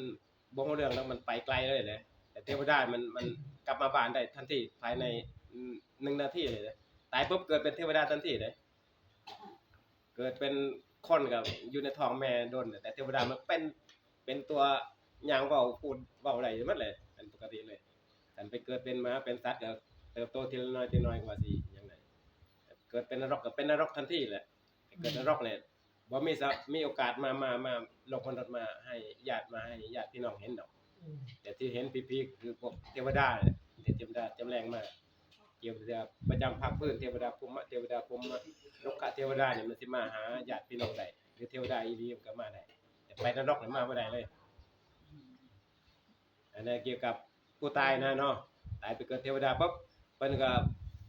บ่ฮู้เรื่องแล้วมันไปไกลเลยแหละแต่เทวดามันกลับมาบ้านได้ทันทีภายใน1นาทีเลยนะตายปุ๊บเกิดเป็นเทวดาทันทีเลยเกิดเป็นคนก็อยู่ในท้องแม่โดนแต่เทวดามันเป็นตัวหยังเว้าพูดเว้าได้หมดเลยเป็นปกติเลยคันไปเกิดเป็นหมาเป็นสัตว์ก็เติบโตทีละน้อยกว่าสิหยังไงเกิดเป็นนรกก็เป็นนรกทันทีแหละเกิดนรกเนี่ยบ่มีโอกาสมาลงคนรถมาให้ญาติพี่น้องเห็นดอกแต่ที่เห็นพี่ๆคือพวกเทวดาเนี่ยเทวดาจำแรงมาเกี่ยวกับประจำภาคพื้นเทวดาภูมิเทวดาภูมิโลกเทวดาเนี่ยมันสิมาหาญาติพี่น้องได้หรือเทวดาอีหลีมันก็มาได้แต่ไปนรกนี่มาบ่ได้เลยอันนั้นเกี่ยวกับผู้ตายนะเนาะตายไปเกิดเทวดาปั๊บเพิ่นก็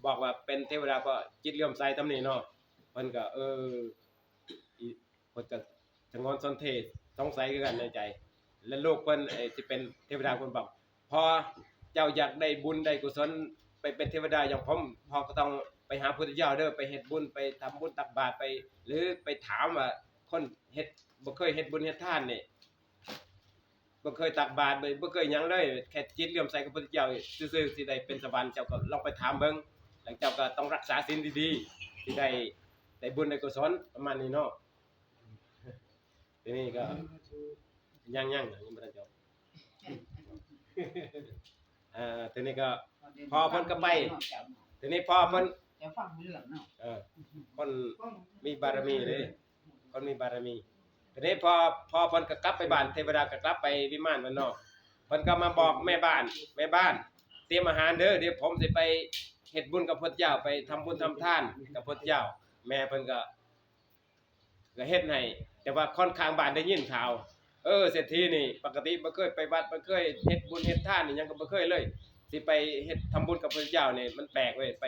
บอกว่าเป็นเทวดาเพราะจิตเลื่อมใสทำนี่เนาะเพิ่นก็เพิ่นก็ชะงอนสนเทศสงสัยคือกันในใจแล้วลูกเพิ่นสิเป็นเทวดาเพิ่นบอกพอเจ้าอยากได้บุญได้กุศลไปเป็นเทวดาอย่างผมพอก็ต้องไปหาพุทธเจ้าเด้อไปเฮ็ดบุญไปทำบุญตักบาตรไปหรือไปถามว่าคนเฮ็ดบ่เคยเฮ็ดบุญเฮ็ดทานนี่บ่เคยตักบาตรบ่เคยหยังเลยแค่จิตเลื่อมใสกับพุทธเจ้าซื่อๆสิได้เป็นสวรรค์เจ้าก็ลองไปถามเบิ่งแล้วเจ้าก็ต้องรักษาศีลดีๆสิได้บุญได้กุศลประมาณนี้เนาะทีนี้ก็ยังบ่ได้จบทีนี้ก็พอเพิ่นก็ไป ทีนี้พอเพิ่น เดี๋ยวฟังเรื่องเนาะ คนมีบารมีเด้คนมีบารมีทีนี้พอเพิ่นก็กลับไปบ้านเทวดาก็กลับไปวิมานมันเนาะเพิ่นก็มาบอกแม่บ้านเตรียมอาหารเด้อเดี๋ยวผมสิไปเฮ็ดบุญกับพระเจ้าไปทำบุญทำทานกับพระเจ้าแม่เพิ่นก็เฮ็ดให้แต่ว่าค่อนข้างบ้านได้ยินข่าวเศรษฐีนี่ปกติบ่เคยไปวัดบ่เคยเฮ็ดบุญเฮ็ดทานนี่หยังก็บ่เคยเลยสิไปเฮ็ดทำบุญกับพระเจ้านี่มันแปลกเว้ยไป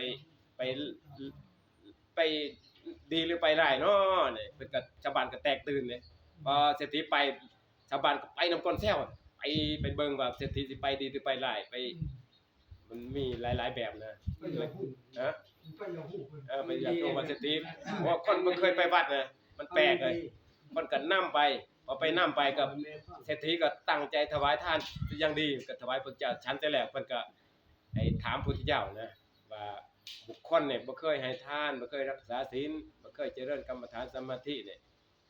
ดีหรือไปร้ายเนาะนี่เพิ่นก็ชาวบ้านก็แตกตื่นเลยพอเศรษฐีไปชาวบ้านก็ไปนำก้นแซวไปเบิ่งว่าเศรษฐีสิไปดีหรือไปร้ายไปมันมีหลายๆแบบนะ ไปอย่าพูด ฮะ ไปอย่าพูด ไปอยากรู้ว่าเศรษฐีว่าคนบ่เคยไปวัดนะมันแปลกเลยคนก็นำไปพอไปนำไปกับเศรษฐีก็ตั้งใจถวายทานอย่างดีก็ถวายพระเจ้าชั้นแต่แรกเพิ่นก็ให้ถามพระพุทธเจ้านะว่าบุคคลเนี่ยบ่เคยให้ทานบ่เคยรักษาศีลบ่เคยเจริญกรรมฐานสมาธิเนี่ย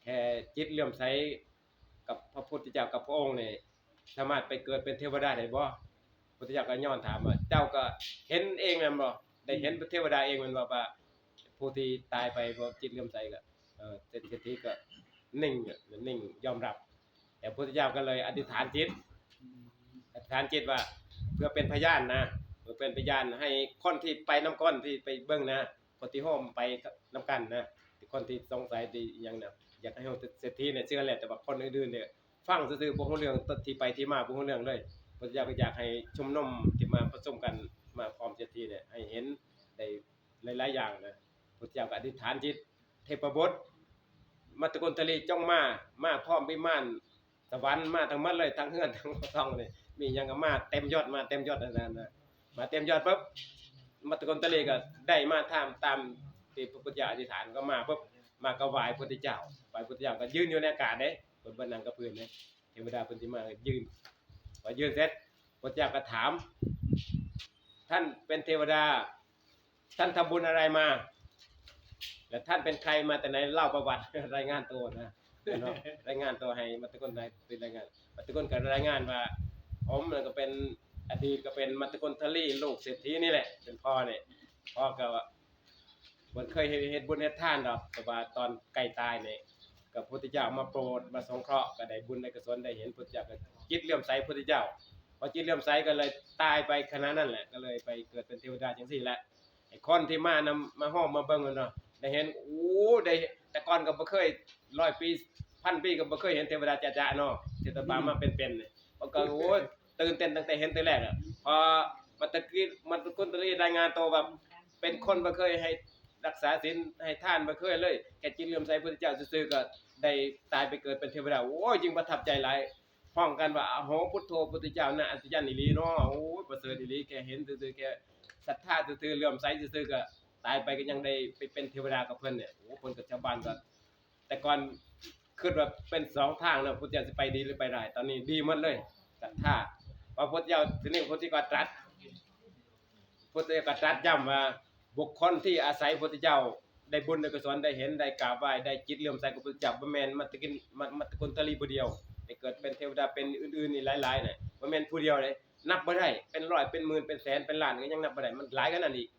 แค่จิตเลื่อมใสกับพระพุทธเจ้ากับพระองค์เนี่ยสามารถไปเกิดเป็นเทวดาได้บ่พระพุทธเจ้าก็ย้อนถามว่าเจ้าก็เห็นเองแม่นบ่ได้เห็นเทวดาเองแม่นบ่ว่าผู้ที่ตายไปบ่จิตเลื่อมใสก็เศรษฐีก็นิ่งยอมรับแต่พระพุทธเจ้าก็เลยอธิษฐานจิตว่าเพื่อเป็นพยานนะเพื่อเป็นพยานให้คนที่ไปนำก้อนที่ไปเบิ่งนะคนที่โฮมไปนำกันนะคนที่สงสัยที่หยังน่ะอยากให้เฮาเศรษฐีเนี่ยเชื่อแหละแต่ว่าคนอื่นๆเนี่ยฟังซื่อๆบ่รู้เรื่องต้นที่ไปที่มาบ่รู้เรื่องเลยพระพุทธเจ้าก็อยากให้ชุมนุมที่มาประชุมกันมาพร้อมเศรษฐีเนี่ยให้เห็นได้หลายๆอย่างนะพระพุทธเจ้าก็อธิษฐานจิตเทพบุตรมัตตกุณฑลีจ้องมาพร้อมวิมานสวรรค์มาทั้งหมดเลยทั้งเฮือนทั้งท้องนี่มีหยังก็มาเต็มยอดนั่นนะมาเต็มยอดปุ๊บมัตตกุณฑลีก็ได้มาตามที่พระพุทธเจ้าอธิษฐานก็มาปุ๊บมาก็ไหว้พระพุทธเจ้าก็ยืนอยู่ในอากาศเด้เพิ่นนั่งกับพื้นเด้เทวดาเพิ่นสิมายืนพอยืนเสร็จพระพุทธเจ้าก็ถามท่านเป็นเทวดาท่านทำบุญอะไรมาแล้วท่านเป็นใครมาแต่ไหนเล่าประวัติ รายงานตัวนะเนาะรายงานตัวให้มัตตกุณได้เป็นรายงานมัตตกุณก็รายงานว่าผมเนี่ยก็เป็นอดีตก็เป็นมัตตกุณฑลีลูกเศรษฐีนี่แหละเป็นพ่อเนี่ยพ่อก็บ่เคยเฮ็ดบุญเฮ็ดทานดอกแต่ว่าตอนใกล้ตายเนี่ยก็พระพุทธเจ้ามาโปรดมาสงเคราะห์ก็ได้บุญได้กุศลได้เห็นพระพุทธเจ้าก็จิตเลื่อมใสพระพุทธเจ้าพอจิตเลื่อมใสก็เลยตายไปขณะนั้นแหละก็เลยไปเกิดเป็นเทวดาจังซี่แหละไอ้คนที่มาห้อมมาเบิ่งเนาะได้เห็นได้แต่ก่อนก็บ่เคย100 ปี 1,000 ปีก็บ่เคยเห็นเทวดาจ๋าๆเนาะที่ตะปามาเป็นๆเนี่ยมันก็ตื่นเต้นตั้งแต่เห็นแต่แรกอ่ะพอมันตะกุนตะลีรายงานตัวว่าเป็นคนบ่เคยให้รักษาศีลให้ทานบ่เคยเลยแค่จิตเลื่อมใสพระพุทธเจ้าซื่อๆก็ได้ตายไปเกิดเป็นเทวดายิ่งประทับใจหลายพ้องกันว่าอโหพุทโธพุทธเจ้าน่ะอัศจรรย์อีหลีเนาะประเสริฐอีหลีแค่เห็นซื่อๆแค่ศรัทธาซื่อๆเลื่อมใสซื่อๆก็ตายไปก็ยังได้ไปเป็นเทวดากับเพิ่นเนี่ยเพิ่นกับชาวบ้านก็แต่ก่อนคิดว่าเป็น2ทางแล้วพุทธเจ้าสิไปดีหรือไปร้ายตอนนี้ดีหมดเลยศรัทธาพระพุทธเจ้าทีนี้พุทธเจ้าตรัสย้ำว่าบุคคลที่อาศัยพุทธเจ้าได้บุญได้กุศลได้เห็นได้กราบไหว้ได้จิตเลื่อมใสกับพุทธเจ้าบ่แม่นมัตตกุณฑลีผู้เดียวได้เกิดเป็นเทวดาเป็นอื่นๆนี่หลายๆน่ะบ่แม่นผู้เดียวเลยนับบ่ได้เป็นร้อยเป็นหมื่นเป็นแสนเป็นล้านก็ยังนับบ่ได้มันหลายกว่านั้นอีก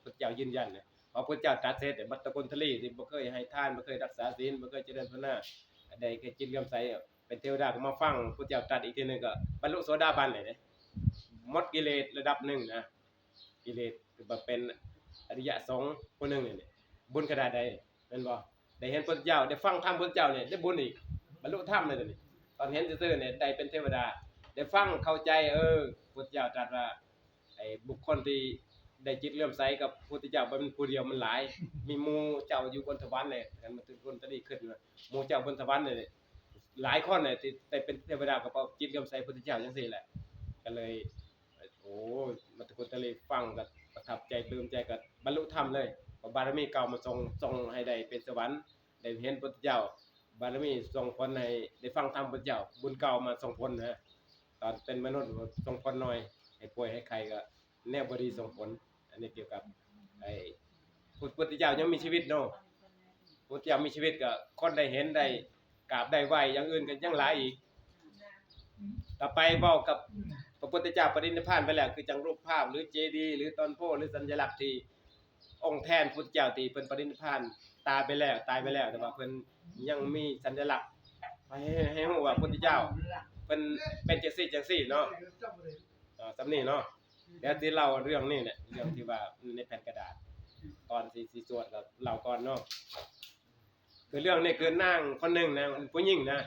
พุทธเจ้ายืนยันนะพอพุทธเจ้าตรัสเสร็จมัตตกุณฑลีที่บ่เคยให้ทานบ่เคยรักษาศีลบ่เคยเจริญภาวนาได้แค่จิตเลื่อมใสเป็นเทวดาก็มาฟังพุทธเจ้าตรัสอีกทีนึงก็บรรลุโสดาบันเลยเด้หมดกิเลสระดับหนึ่งนะกิเลสคือว่าเป็นอริยสงฆ์ผู้หนึงนี่บุญขนาดใดแม่นบ่ได้เห็นพุทธเจ้าได้ฟังธรรมพุทธเจ้าเนี่ยได้บุญอีกบรรลุธรรมเลยตัวนี้ตอนเห็นซื่อๆเนี่ยได้เป็นเทวดาได้ฟังเข้าใจพุทธเจ้าตรัสว่าไอ้บุคคลที่ได้จิตเลื่อมใสกับพุทธเจ้าบ่เป็นผู้เดียวมันหลายมีหมู่เจ้าอยู่บนสวรรค์เนี่ยกันมันถึงคนตะลีขึ้นว่าหมู่เจ้าบนสวรรค์เนี่ยหลายคนเนี่ยที่ได้เป็นเทวดาก็เพราะจิตเลื่อมใสพุทธเจ้าจังซี่แหละก็เลยมัตตกุณฑลีฟังก็ประทับใจปลื้มใจก็บรรลุธรรมเลยบารมีเก่ามาส่งให้ได้เป็นสวรรค์ได้เห็นพุทธเจ้าบารมีส่งผลให้ได้ฟังธรรมพุทธเจ้าบุญเก่ามาส่งผลนะตอนเป็นมนุษย์ส่งผลน้อยให้ป่วยให้ใครก็แนวบ่ดีส่งผลอันนี้เกี่ยวกับไอ้พุทธเจ้ายังมีชีวิตเนาะพุทธเจ้ามีชีวิตก็คนได้เห็นได้กราบได้ไหว้อย่างอื่นก็ยังหลายอีกต่อไปเว้ากับพระพุทธเจ้าปรินิพพานไปแล้วคือจังรูปภาพหรือเจดีย์หรือต้นโพหรือสัญลักษณ์ที่ องค์แทนพุทธเจ้าที่เพิ่นปรินิพพานตายไปแล้วแต่ว่าเพิ่นยังมีสัญลักษณ์ให้ฮู้ว่าพุทธเจ้าเพิ่นเป็นจังซี่เนาะสำนี้เนาะเดี๋ยวสิเล่าเรื่องนี้เนี่ยเรื่องที่ว่าในแผ่นกระดาษก่อนสิสวดก็เล่าก่อนเนาะคือเรื่องนี้คือนางคนหนึงนะผู้หญิงนะ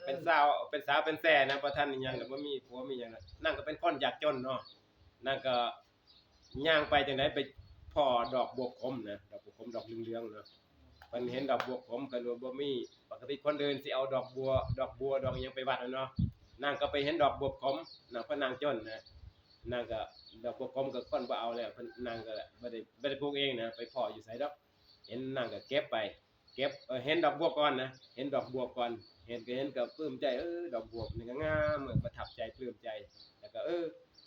เป็นสาวเป็นแส่นะบ่ทันอิหยังแล้วบ่มีผัวมีหยังนางก็เป็นคนยากจนเนาะนางก็ย่างไปจังได๋ไปพ้อดอกบวบขมนะดอกบวบขมดอกเหลืองๆเนาะเพิ่นเห็นดอกบวบขมเพิ่นว่าบ่มีปกติคนเดินสิเอาดอกบัวดอกหยังไปวัดเนาะนางก็ไปเห็นดอกบวบขมนางเพราะนางจนนะนางก็ดอกบวบขมก็คนบ่เอาแล้วเพิ่นนางก็บ่ได้ปลูกเองนะไปพ้ออยู่ไสดอกเห็นนางก็เก็บไปเห็นดอกบัวก่อนนะเห็นดอกบัวก่อนเห็นก็ปลื้มใจดอกบัวนี่ก็งามประทับใจปลื้มใจแล้วก็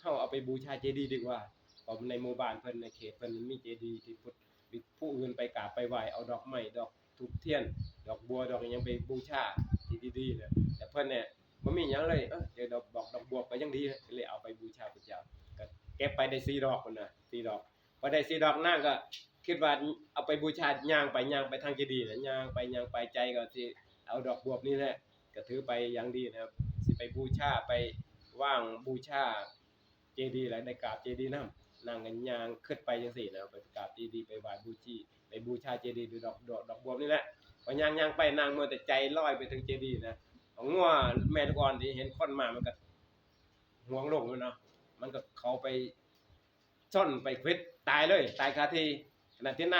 เฮาเอาไปบูชาเจดีย์ดีกว่าเพราะในหมู่บ้านเพิ่นในเขตเพิ่นมีเจดีย์ที่ผู้อื่นไปกราบไปไหว้เอาดอกไม้ดอกธูปเทียนดอกบัวดอกหยังไปบูชาที่ดีๆนะแต่เพิ่นเนี่ยบ่มีหยังเลยเดี๋ยวดอกบัวก็ยังดีเลยเอาไปบูชาพระเจ้าก็เก็บไปได้4ดอกพุ่นน่ะ4ดอกพอได้4ดอกนางก็คิดว่าเอาไปบูชาย่างไปทางเจดีย์น่ะย่างไปใจก็สิเอาดอกบัวนี่แหละก็ถือไปอย่างดีนะครับสิไปบูชาไปว่างบูชาเจดีย์แล้วได้กราบเจดีย์นำนางก็ย่างขึ้นไปจังซี่นะไปกราบเจดีย์ไปไหว้ไปบูชาเจดีย์ด้วยดอกบัวนี่แหละพอย่างไปนางมัวแต่ใจลอยไปถึงเจดีย์นะงัวแม่ลูกอ่อนที่เห็นคนมามันก็ห่วงโลกเนาะมันก็เข้าไปซ่อนไปควิดตายเลยตายคาที่ขณะที่น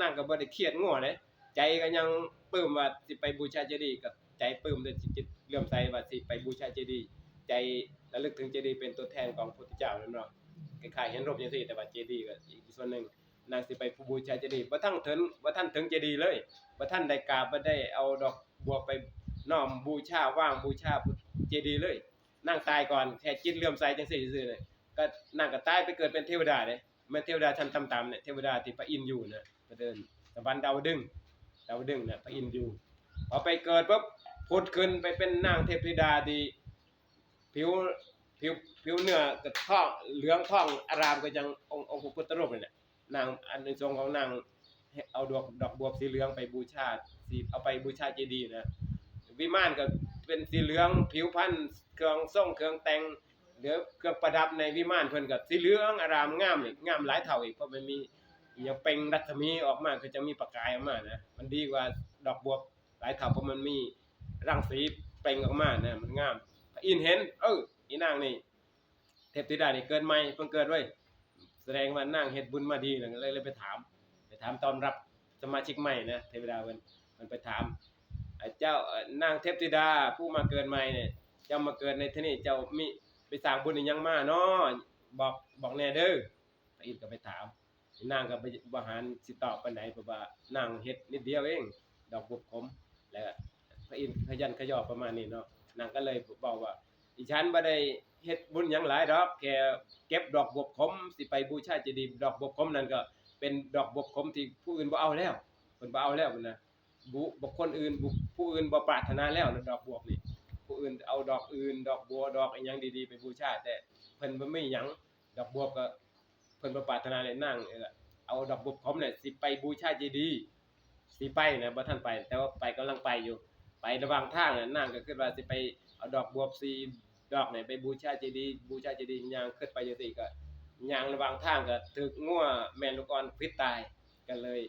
างก็บ่ได้เครียดงัวเด้ใจก็ยังปลื้มว่าสิไปบูชาเจดีย์ก็ใจปลื้มด้วยจิตเลื่อมใสว่าสิไปบูชาเจดีย์ใจระลึกถึงเจดีย์เป็นตัวแทนของพระพุทธเจ้านั่นเนาะคล้ายๆเห็นรูปจังซี่แต่ว่าเจดีย์ก็อีกส่วนหนึงนางสิไปบูชาเจดีย์บ่ทันถึงเจดีย์เลยบ่ทันได้กราบบ่ได้เอาดอกบัวไปน้อมบูชาว่างบูชาเจดีย์เลยนางตายก่อนแค่จิตเลื่อมใสจังซี่ซื่อๆเลยก็นางก็ตายไปเกิดเป็นเทวดาเด้แม่นเทวดาชั้นต่ำๆเนี่ยเทวดาที่พระอินทร์อยู่นะก็เดินสวรรค์ดาวดึงน่ะพระอินทร์อยู่พอไปเกิดปุ๊บผุดขึ้นไปเป็นนางเทพธิดาที่ผิวเนื้อก็ทองเหลืองทองอารามก็จังองค์พระพุทธรูปนี่แหละนางอันในทรงของนางเอาดอกบัวสีเหลืองไปบูชาสิเอาไปบูชาเจดีย์นะวิมานก็เป็นสีเหลืองผิวพรรณเครื่องทรงเครื่องแต่งหรือเครื่องประดับในวิมานเพิ่นก็สีเหลืองอารามงามอีกงามหลายเท่าอีกเพราะมันมีอย่างเปล่งรัศมีออกมาก็จะมีประกายออกมานะมันดีกว่าดอกบัวหลายเท่าเพราะมันมีรังสีเปล่งออกมานะมันงามพระอินทร์เห็นอีนางนี่เทพธิดานี่เกิดใหม่เพิ่งเกิดเว้ยแสดงว่านางเฮ็ดบุญมาดีน่ะเลยไปถามต้อนรับสมาชิกใหม่นะเทวดามันไปถามเจ้านางเทพธิดาผู้มาเกิดใหม่เนี่ยเจ้ามาเกิดในที่นี้เจ้ามีไปสร้างบุญอีหยังมาเนาะบอกแน่เด้อพระอินทร์ก็ไปถามนางก็บ่หารสิตอบปานใดเพราะว่านางเฮ็ดนิดเดียวเองดอกบุบขมแล้วพระอินทร์ขยันขยอประมาณนี้เนาะนางก็เลยบอกว่าอีฉันบ่ได้เฮ็ดบุญหยังหลายดอกแค่เก็บดอกบวบขมสิไปบูชาเจดีย์ดอกบวบขมนั่นก็เป็นดอกบวบขมที่ผู้อื่นบ่เอาแล้วเพิ่นบ่เอาแล้วพุ่นน่ะบุคคลอื่นผู้อื่นบ่ปรารถนาแล้วนะดอกบวบนี่ผู้อื่นเอาดอกอื่นดอกบัวดอกอีหยังดีๆไปบูชาแต่เพิ่นบ่มีหยังดอกบวบก็เพิ่นบ่ปรารถนาเลยนางเอาดอกบวบขมเนี่ยสิไปบูชาเจดีย์สิไปนะบ่ทันไปแต่ว่าไปกำลังไปอยู่ไประหว่างทางน่ะนางก็คิดว่าสิไปเอาดอกบวบ4ดอกเนี่ยไปบูชาเจดีย์ย่างขึ้นไปจังซี่ก็ย่างระหว่างทางก็ถูกงัวแม่ลูกอ่อนพิษตายก็เลย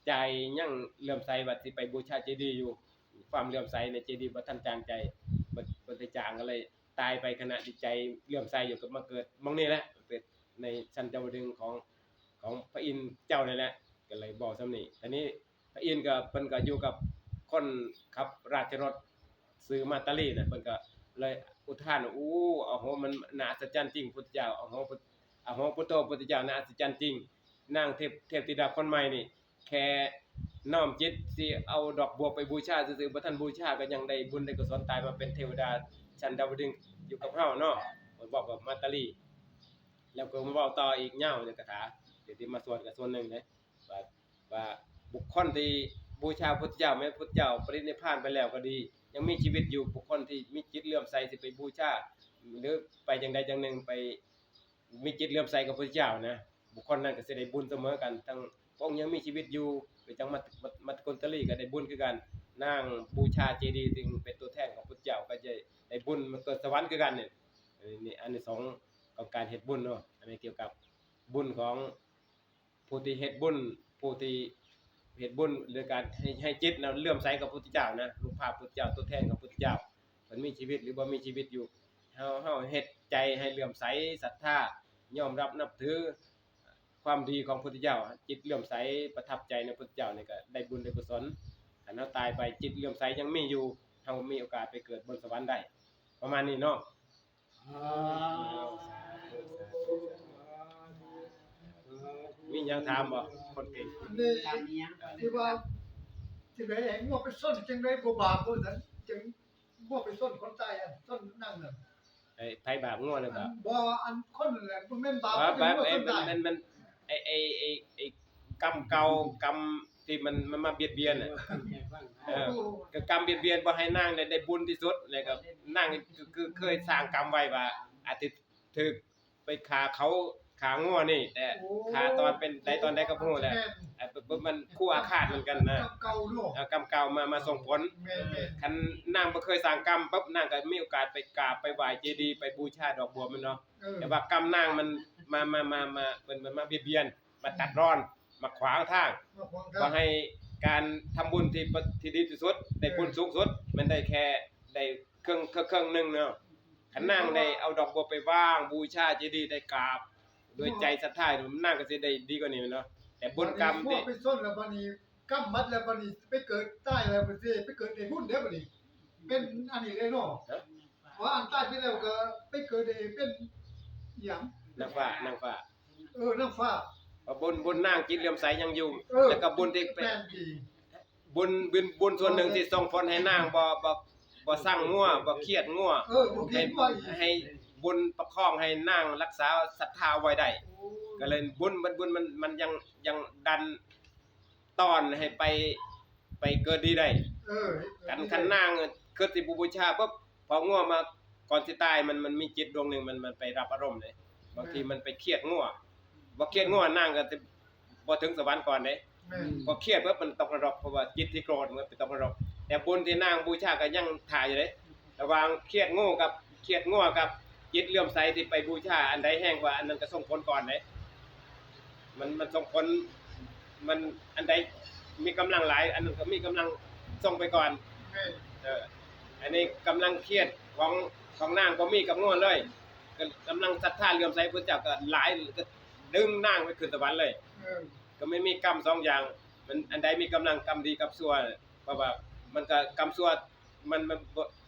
ใจยังเลื่อมใสว่าสิไปบูชาเจดีย์อยู่ความเลื่อมใสในเจดีย์บ่ทันจางใจบ่ได้จางก็เลยตายไปขณะที่ใจเลื่อมใสอยู่ก็มาเกิดหม้องนี้แหละเป็นในชั้นดาวดึงส์ของพระอินทร์เจ้านี่แหละก็เลยบอกส่ำนี้ทีนี้พระอินทร์ก็เพิ่นก็อยู่กับคนขับราชรถซื้อมาตาลีน่ะเพิ่นก็เลยอุทานมันน่าอัศจรรย์จริงพุทธเจ้าพุทโธพุทธเจ้าน่าอัศจรรย์จริงนางเทพธิดาคนใหม่นี่แค่น้อมจิตสิเอาดอกบัวไปบูชาซื่อๆบ่ทันบูชาก็ยังได้บุญได้กุศลตายมาเป็นเทวดาชั้นดาวดึงส์อยู่กับเฮาเนาะเพิ่นบอกกับมาตาลีแล้วก็มาเว้าต่ออีกยาวในคาถาเดี๋ยวสิมาสวดกับส่วนหนึงเด้ว่าบุคคลที่บูชาพุทธเจ้าแม้พุทธเจ้าปรินิพพานไปแล้วก็ดียังมีชีวิตอยู่บุคคลที่มีจิตเลื่อมใสสิไปบูชาหรือไปจังใดจังหนึ่งไปมีจิตเลื่อมใสกับพระเจ้านะ บุคคลนั้นก็สิได้บุญเสมอกันทั้งพวกยังมีชีวิตอยู่หรือจังมัดกลตลีก็ได้บุญคือกันนางบูชาเจดีย์ซึ่งเป็นตัวแทนของพุทธเจ้าก็จะได้บุญมาเกิดสวรรค์คือกันนี่อันที่สองของการเฮ็ดบุญเนาะอันนี้เกี่ยวกับบุญของผู้ที่เฮ็ดบุญผู้ที่เฮ็ดบุญหรือการให้จิตเราเลื่อมใสกับพุทธเจ้านะรูปภาพพุทธเจ้าตัวแทนของพุทธเจ้าเพิ่นมีชีวิตหรือบ่มีชีวิตอยู่เฮาเฮ็ดใจให้เลื่อมใสศรัทธายอมรับนับถือความดีของพุทธเจ้าจิตเลื่อมใสประทับใจในพุทธเจ้านี่ก็ได้บุญได้กุศลถ้าเฮาตายไปจิตเลื่อมใสยังมีอยู่เฮามีโอกาสไปเกิดบนสวรรค์ได้ประมาณนี้เนาะมีหยังถามบ่คนเก่ง นี่ ตามนี้ ที่ว่าที่ไหนเห็นว่าไปส้นจังได๋บ่บาปบ่นั้นจังบ่ไปส้นคนตายอันส้นนั่นน่ะ ไอ้ไผบาปงัวเลยบาป บ่อันคนนั่นแหละบ่แม่นบาป บาป บ่ ไอ้ ส้นตาย มันไอ้กรรมเก่ากรรมที่มันมาเบียดเบียนน่ะก็กรรมเบียดเบียนบ่ให้นางได้บุญที่สุดแล้วก็นางคือเคยสร้างกรรมไว้ว่าอาจสิถูกไปฆ่าเขาฆ่างัวนี่แต่ฆ่าตอนเป็นใดตอนใดก็บ่ฮู้แหละมันคู่อาฆาตเหมือนกันนะ เก่าเนาะ กรรมเก่ามาส่งผล แม่น คันนางบ่เคยสร้างกรรมปั๊บนางก็มีโอกาสไปกราบไปไหว้เจดีย์ไปบูชาดอกบัวมันเนาะ ๆ แต่ว่ากรรมนางมันมาเป็นมาเบียดเบียนมาตัดรอนมาขวางทางบ่ให้การทำบุญที่ดีที่สุดได้บุญสูงสุดมันได้แค่ได้เครื่องนึงเนาะคันนางได้เอาดอกบัวไปวางบูชาเจดีย์ได้กราบด้วยใจศรัทธานางก็สิได้ดีกว่านี้เนาะแต่บุญกรรม ที่ ที่ ไปส้นแล้วบัดนี้กำมัดแล้วบัดนี้ไปเกิดใต้แล้วบัดนี้ไปเกิดในบุญเด้อบัดนี้เป็นอันนี้เลยเนาะว่าอันใต้ไปแล้วก็ไปเกิดได้เป็นหยัง นางฟ้านางฟ้า นางฟ้า บุญนางจิตเลื่อมใสยังอยู่แล้วก็บุญที่เป็น แม่นดี บุญส่วนหนึ่งที่ส่งผลให้นางบ่สร้างงัวบ่เครียดงัว โอเค ให้ ว่าอีก ให้บุญประคองให้นางรักษาศรัทธาไว้ได้ก็เลยบุญมันยังดันต้อนให้ไปเกิดดีได้คันนางเกิดสิบูชาปุ๊บพองัวมาก่อนสิตายมันมีจิตดวงหนึงมันไปรับอารมณ์เลยบางทีมันไปเครียดงัวบ่เครียดงัวนางก็สิบ่ถึงสวรรค์ก่อนเด้ แม่น พอเครียดปุ๊บมันตกนรกเพราะว่าจิตที่โกรธมันไปตกนรกแต่บุญที่นางบูชาก็ยังถ่ายอยู่เด้ระหว่างเครียดโง่กับเครียดงัวกับจิตเลื่อมใสที่ไปบูชาอันใดแห้งกว่าอันนั้นก็ส่งผลก่อนเด้มันส่งผลมันอันใดมีกำลังหลายอันนั้นก็มีกำลังส่งไปก่อน แม่น อันนี้กำลังเครียดของนางบ่มีกับงัวเลยก็กำลังศรัทธาเลื่อมใสพระเจ้าก็หลายก็ดึงนางไปขึ้นสวรรค์เลย ก็ไม่มีกรรมสองอย่างมันอันใดมีกำลังกรรมดีกับชั่วเพราะว่ามันก็กรรมชั่ว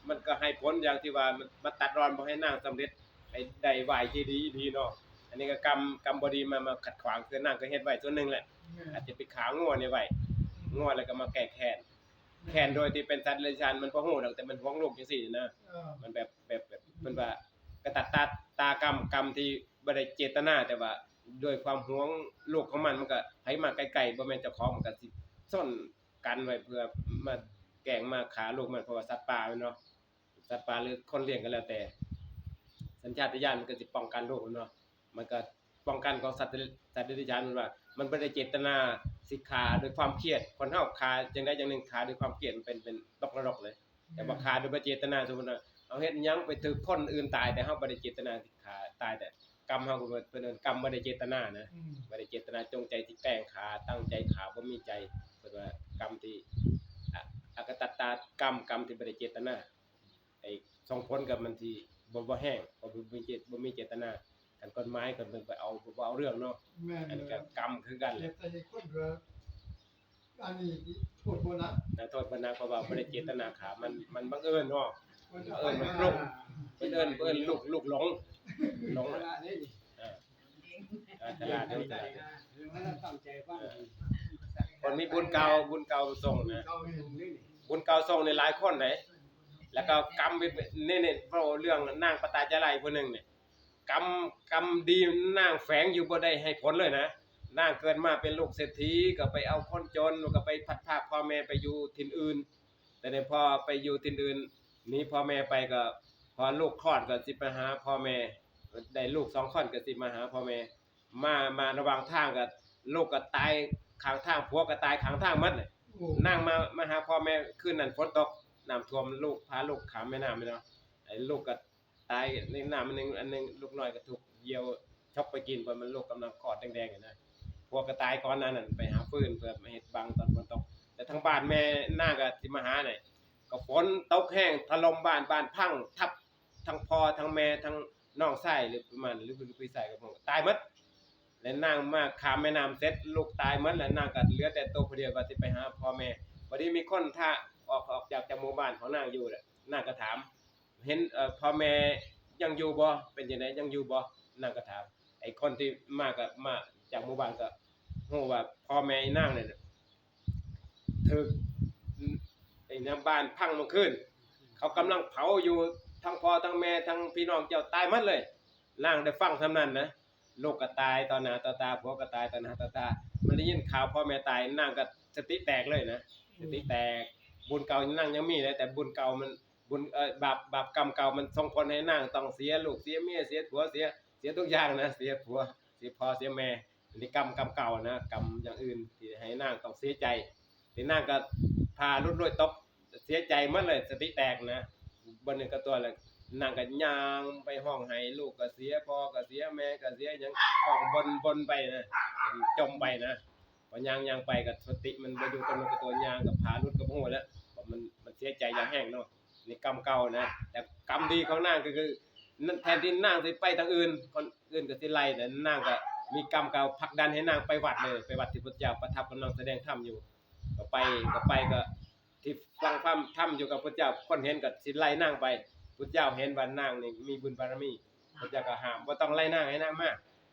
มันก็ให้ผลอย่างที่ว่ามันตัดรอนบ่ให้นางสำเร็จให้ได้ไหว้ที่ดีเนาะอันนี้ก็กรรมบ่ดีมาขัดขวางคือนางก็เฮ็ดไว้ส่วนหนึงแหละอาจจะไปขางัวนี่ไว้งัวแล้วก็มาแก้แค้นโดยที่เป็นสัตว์เลื้อยคลานมันบ่ฮู้ดอกแต่มันหวงลูกจังซี่นะมันแบบเพิ่นว่ากระตัดตากรรมที่บ่ได้เจตนาแต่ว่าด้วยความหวงลูกของมันก็ให้มาไกลๆบ่แม่นเจ้าของมันก็สิซ่อนกันไว้เพื่อมาแกล้งมาฆ่าลูกมันเพราะว่าสัตว์ป่าเนาะสัตว์ป่าหรือคนเลี้ยงก็แล้วแต่สัญชาตญาณมันก็สิป้องกันลูกเนาะมันก็ป้องกันของสัตว์เดรัจฉานมันว่ามันบ่ได้เจตนาสิฆ่าด้วยความเครียดคนเฮาฆ่าจังได๋จังหนึงฆ่าด้วยความเครียดมันเป็นตกนรกเลยแต่ว่าฆ่าด้วยบ่เจตนาสมมุติว่าเอาเฮ็ดหยังไปถึกคนอื่นตายแต่เฮาบ่ได้เจตนาสิฆ่าตายแต่กรรมเฮาก็เพิ่นเอิ้นกรรมบ่ได้เจตนานะบ่ได้เจตนาจงใจที่แกล้งฆ่าตั้งใจฆ่าบ่มีใจเพิ่นว่ากรรมที่อกตัตตากรรมที่บ่ได้เจตนาไอ้ส่งผลกับมันที่บ่แห้งบ่มีเจตนากันกฎหมายก็เพิ่นไปเอาบ่เอาเรื่องเนาะอันนี้ก็กรรมคือกันแหละ แต่คนก็อันนี้โทษบ่นะ โทษบ่นักเพราะว่าบ่ได้เจตนาฆ่ามันบังเอิญเนาะมันกลุ่มเพิ่นเอิ้นลูกหลงตลาดเด้อตลาดคนมีบุญเก่าส่งนะบุญเก่าส่งในหลายคนไหนแล้วก็กรรมนี่เพราะเรื่องนางปตาจาไลผู้นึงนี่กรรมดีนางแฝงอยู่บ่ได้ให้ผลเลยนะนางเกิดมาเป็นลูกเศรษฐีก็ไปเอาคนจนก็ไปพัดพรากพ่อแม่ไปอยู่ถิ่นอื่นแต่ในพอไปอยู่ถิ่นอื่นหนีพ่อแม่ไปก็พอลูกคลอดก็สิไปหาพ่อแม่ได้ลูก2คนก็สิมาหาพ่อแม่ มาระหว่างทางก็ลูกก็ตายข้างทางผัวก็ตายข้างทางหมดเลย โอ้ นั่งมาหาพ่อแม่คืนนั้นฝนตกน้ำท่วมลูกพาลูกข้ามแม่น้ำไปเนาะไอ้ลูกก็ตายในน้ำอันนึงลูกน้อยก็ถูกเหยี่ยวชกไปกินเพราะมันลูกกำลังคลอดแดงๆอยู่นะพวกก็ตายก่อนนั้นน่ะไปหาฟืนเพื่อมาเฮ็ดบังตอนฝนตกแต่ทางบ้านแม่น่าก็สิมาหาน่ะก็ฝนตกแห้งถล่มบ้านพังทับทั้งพ่อทั้งแม่ทั้งน้องชายหรือประมาณหรือพี่ชายก็บ่ตายหมดแล้วนางมาข้ามแม่น้ำเสร็จลูกตายหมดแล้วนางก็เหลือแต่ตัวผู้เดียวว่าสิไปหาพ่อแม่พอดีมีคนถ้าออกจากหมู่บ้านของนางอยู่น่ะนางก็ถามเห็นพ่อแม่ยังอยู่บ่เป็นจังได๋ยังอยู่บ่นางก็ถามไอ้คนที่มาก็มาจากหมู่บ้านก็ฮู้ว่าพ่อแม่อีนางเนี่ยถูกไอ้น้ำบ้านพังเมื่อคืนเขากำลังเผาอยู่ทั้งพ่อทั้งแม่ทั้งพี่น้องเจ้าตายหมดเลยนางได้ฟังเท่านั้นนะลูกก็ตายต่อหน้าต่อตาผัวก็ตายต่อหน้าต่อตามันได้ยินข่าวพ่อแม่ตายนางก็สติแตกเลยนะสติแตกบุญเก่านางยังมีเลยแต่บุญเก่ามันบุญบาปกรรมเก่ามันส่งผลให้นางต้องเสียลูกเสียเมียเสียผัวเสียทุกอย่างนะเสียผัวเสียพ่อเสียแม่อันนี้กรรมเก่านะกรรมอย่างอื่นที่ให้นางต้องเสียใจที่นางก็พาลุดตกเสียใจหมดเลยสติแตกนะบนนึงก็ตัวเลยนางก็ย่างไปห้องให้ลูกก็เสียพ่อก็เสียแม่ก็เสียหยังห้องบนไปนะจมไปนะพอย่างไปก็สติมันบ่อยู่กับมันก็ตัวย่างก็พาลุดกับโหแล้วมันเสียใจอย่างแห้งเนาะนี่กรรมเก่านะแต่กรรมดีของนางก็คือแทนที่นางสิไปทางอื่นคนอื่นก็สิไล่แต่นางก็มีกรรมเก่าผลักดันให้นางไปวัดเลยไปวัดที่พระเจ้าประทับกำลังแสดงธรรมอยู่ก็ไปก็ที่ฟังธรรมอยู่กับพระเจ้าคนเห็นก็สิไล่นางไปพระเจ้าเห็นว่านางนี่มีบุญบารมีพระเจ้าก็ห้ามบ่ต้องไล่นางให้นางมา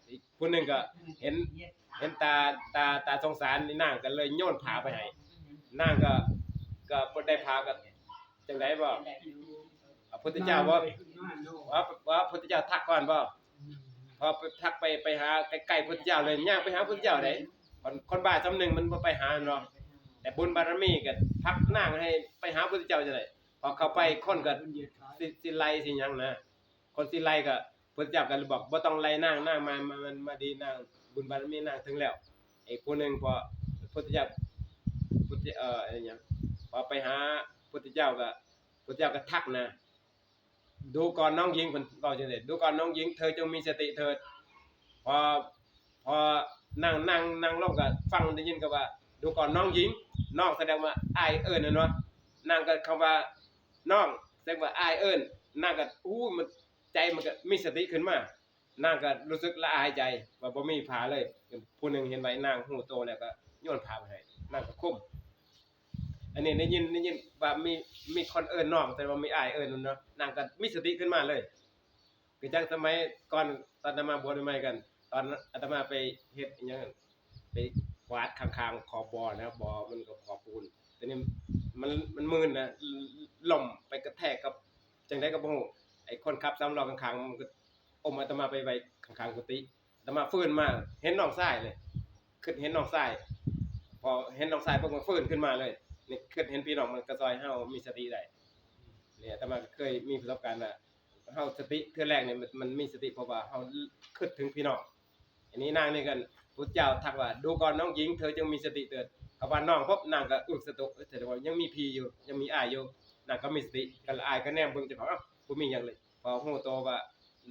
อีกผู้หนึงก็เห็นตาสงสารนี่นางก็เลยโยนผ้าไปให้นางก็บ่ได้ผ้าก็จังได๋บ่พระพุทธเจ้าบ่ว่าพุทธเจ้าทักก่อนบ่พอทักไปหาใกล้ๆพุทธเจ้าเลยย่างไปหาพุทธเจ้าได้คนบ้าซำนึงมันบ่ไปหาเนาะแต่บุญบารมีก็พักนางให้ไปหาพุทธเจ้าจังได๋พอเข้าไปคนก็สิไล่สิหยังนะคนสิไล่ก็พุทธเจ้าก็เลยบอกบ่ต้องไล่นางมาดีนางบุญบารมีนางถึงแล้วไอ้ผู้นึงพอพุทธเจ้าอะไรหยังพอไปหาพุทธเจ้าก็ทักนะดูก่อนน้องหญิงเพิ่นเว้าจังได๋ดูก่อนน้องหญิงเธอจงมีสติเถิดพอนั่งลงก็ฟังได้ยินก็ว่าดูก่อนน้องหญิงน้องแสดงว่าอ้ายเอิ้นนั่นวะนางก็คำว่าน้องแสดงว่าอ้ายเอิ้นนางก็มันใจมันก็มีสติขึ้นมานางก็รู้สึกละอายใจว่าบ่มีผ้าเลยผู้หนึงเห็นไว้นางฮู้โตแล้วก็โยนผ้าไปให้นางก็คุมอันนี้ได้ยินว่ามีคนเอิ้นน้องแต่ว่ามีอ้ายเอิ้นนั่นเนาะนางก็มีสติขึ้นมาเลยคือจังสมัยก่อนตอนอาตมาบวชใหม่กันตอนอาตมาไปเฮ็ดอีหยังไปกวาดข้างๆขอบบ่อนะบ่อมันก็ขอบปูนแต่นี่มันมืนนะล่มไปกระแทกกับจังได๋ก็บ่ฮู้ไอ้คนขับ3ล้อข้างๆมันก็อมอาตมาไปไว้ข้างๆกุฏิอาตมาฟื้นมาเห็นน้องชายเลยคิดเห็นน้องชายพอเห็นน้องชายปุ๊บมันฟื้นขึ้นมาเลยนี่คิดเห็นพี่น้องมันก็ซอยเฮามีสติได้เนี่ยอาตมาเคยมีประสบการณ์ว่าเฮาสติเทื่อแรกเนี่ยมันมีสติเพราะว่าเฮาคิดถึงพี่น้องอันนี้นางนี่กันพุทธเจ้าทักว่าดูก่อนน้องหญิงเธอจงมีสติเถิดเขาว่าน้องปุ๊บนางก็อึกสตุแสดงว่ายังมีพี่อยู่ยังมีอ้ายอยู่นางก็มีสติก็ละอายก็แนมเบิ่งเจ้าของอ้าวบ่มีหยังเลยพอฮู้โตว่า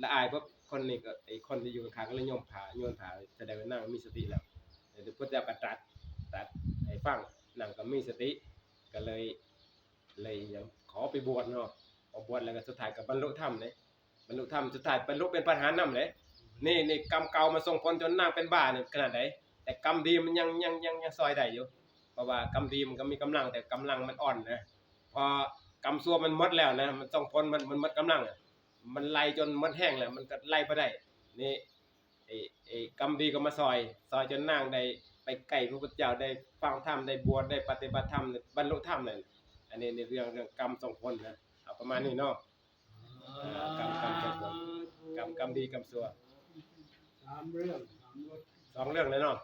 ละอายปุ๊บคนนี้ก็ไอ้คนที่อยู่ข้างๆก็เลยโยนผ้าแสดงว่านางมีสติแล้วเดี๋ยวพุทธเจ้าก็ตรัสให้ฟังนางก็มีสติก็เลยยังขอไปบวชเนาะพอบวชแล้วก็สุดท้ายก็บรรลุธรรมเด้บรรลุธรรมสุดท้ายบรรลุเป็นพระอรหันต์นำเด้นี่กรรมเก่ามาส่งผลจนนางเป็นบ้านี่ขนาดใดแต่กรรมดีมันยังซอยได้อยู่เพราะว่ากรรมดีมันก็มีกำลังแต่กำลังมันอ่อนนะพอกรรมชั่วมันหมดแล้วนะมันส่งผลมันหมดกำลังมันไล่จนหมดแห้งแล้วมันก็ไล่บ่ได้นี่ไอ้กรรมดีก็มาซอยจนนางได้ไปใกล้พระพุทธเจ้าได้ฟังธรรมได้บวชได้ปฏิบัติธรรมบรรลุธรรมนั่นอันนี้ในเรื่องกรรมส่งผลนะเอาประมาณนี้เนาะกรรมส่งผลกรรมดีกรรมชั่ว2 เรื่องเลยเนาะ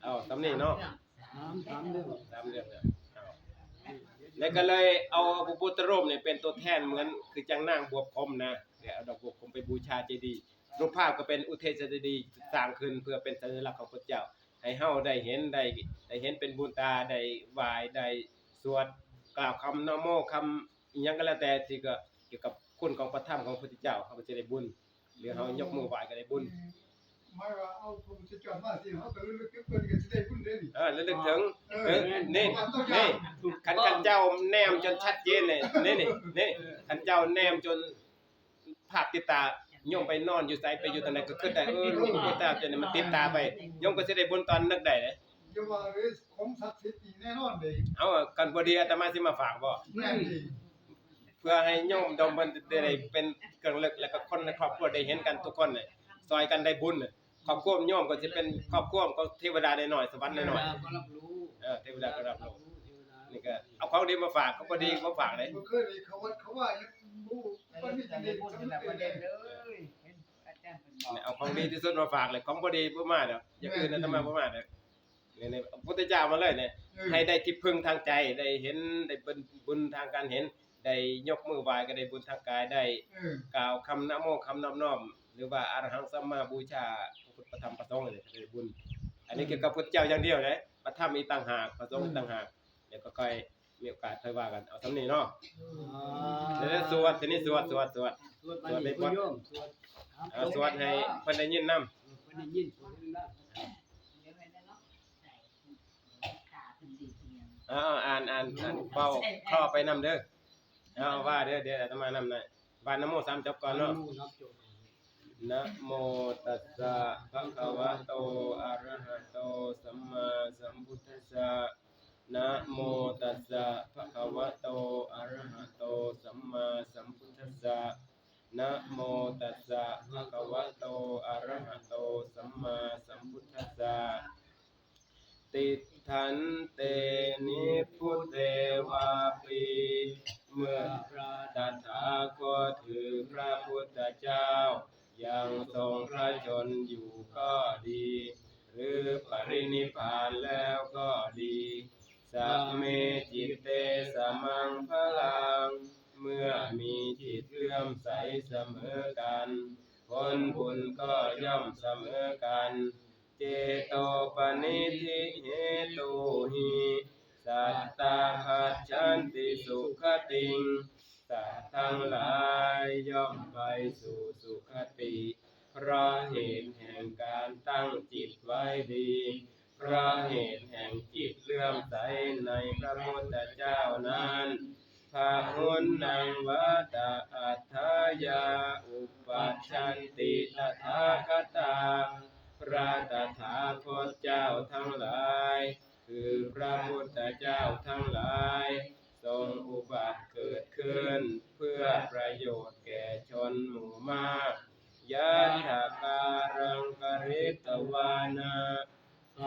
เอาตำนี้เนาะ3 เรื่องเนี่ยแล้วก็เลยเอาพระพุทธรูปเนี่ยเป็นตัวแทนเหมือนคือจังนางบวบพรหมนะเดี๋ยวเอาดอกบวบพรหมไปบูชาเจดีย์ รูปภาพก็เป็นอุเทศสดีสร้างขึ้นเพื่อเป็นสัญลักษณ์ของพระเจ้าให้เฮาได้เห็นได้เห็นเป็นบุญตาได้ไหว้ได้สวดกล่าวคำนะโมคำอิหยังก็แล้วแต่ที่ก็เกี่ยวกับคุณของพระธรรมของพระพุทธเจ้าเฮาก็จะได้บุญหรือเฮายกมือไหว้ก็ได้บุญ หมายว่าเอาพระพุทธเจ้ามาสิเฮาก็ลึกๆเพิ่นก็สิได้บุญเด้นี่ ระลึกถึงนี่ ต้อง นี่ ยาก คันเจ้าแนมจนชัดเจนเลยนี่คันเจ้าแนมจนภาพติดตาโยมไปนอนอยู่ไสไปอยู่ตรงไหนก็คิดได้ลูกติดตาจนมันติดตาไปโยมก็สิได้บุญตอนนึกได้เด้ อย่าว่าเลยของศักดิ์สิทธิ์นี่แน่นอนเด้ เอากันพอดีอาตมาสิมาฝากบ่ แม่นดี เพื่อให้โยมดมเพิ่นได้เป็นเครื่องลึกแล้วก็คนในครอบครัวได้เห็นกันทุกคนน่ะซอยกันได้บุญน่ะครอบครัวโยมก็สิเป็นครอบครัวของเทวดาได้หน่อยสวรรค์ได้หน่อย ก็รับรู้ เทวดาก็รับรู้นี่ก็เอาของดีมาฝากของพอดีมาฝากเลย บ่เคยได้เขาวัดเขาว่ายังบ่ปานนี้จัง ได้ ได้ พูด สำ แบ เร็ บ จ ประ เล เด็ ย นเลยเห็นอาจารย์เป็นบอก เอาของดีที่สุดมาฝากเลยของพอดีบ่มาดอกอย่างอื่นอาตมาบ่มาดอกนี่พระพุทธเจ้ามาเลยเนี่ยให้ได้ที่พึ่งทางใจได้เห็นได้บุญทางการเห็นได้ยกมือไหว้ก็ได้บุญทางกายได้ กล่าวคำนะโมคำน้อมหรือว่าอรหังสัมมาบูชาพระพุทธพระธรรมพระสงฆ์นี่ได้บุญอันนี้เกี่ยวกับพุทธเจ้าอย่างเดียวนะพระธรรมอีกต่างหากพระสงฆ์อีกต่างหากเดี๋ยวก็ค่อยมีโอกาสค่อยว่ากันเอาสำนี้เนาะเดี๋ยวสวดทีนี้สวดได้บ่สวดให้เพิ่นได้ยินนำ คนได้ยินคนได้เดี๋ยวไปได้เนาะใส่ขาเป็นสีเทียม อ่านเป้าครอไปนำเด้อเอาว่าเดี๋ยวอาตมานำหน่อยว่านะโม3จบก่อนเนาะนะโมตัสสะภะคะวะโตอะระหะโตสัมมาสัมพุทธัสสะนะโมตัสสะภะคะวะโตอะระหะโตสัมมาสัมพุทธัสสะนะโมตัสสะภะคะวะโตอะระหะโตสัมมาสัมพุทธัสสะติทันเตนิพุทเทวาปิเมื่อพระตถาคตคือพระพุทธเจ้ายังทรงพระชนอยู่ก็ดี หรือปรินิพพานแล้วก็ดีสัมเมจิตเตสมังพลังเมื่อมีจิตเลื่อมใสเสมอกันผลบุญก็ย่อมเสมอกันเจโตปนิธิเหตุหิสัตตาคัจฉันติสุขติงสัตว์ทั้งหลายย่อมไปสู่สุขติเพราะเหตุแห่งการตั้งจิตไว้ดีเพราะเหตุแห่งจิตเลื่อมใสในพระพุทธเจ้านั้นพาหุนนังวัตตะอัฏฐายาอุปัชชันติตถาคตาพระตถาคตเจ้าทั้งหลายคือพระพุทธเจ้าทั้งหลายทรงอุบัติเกิดขึ้นเพื่อประโยชน์แก่ชนหมู่มากยะถาการังกริตวานา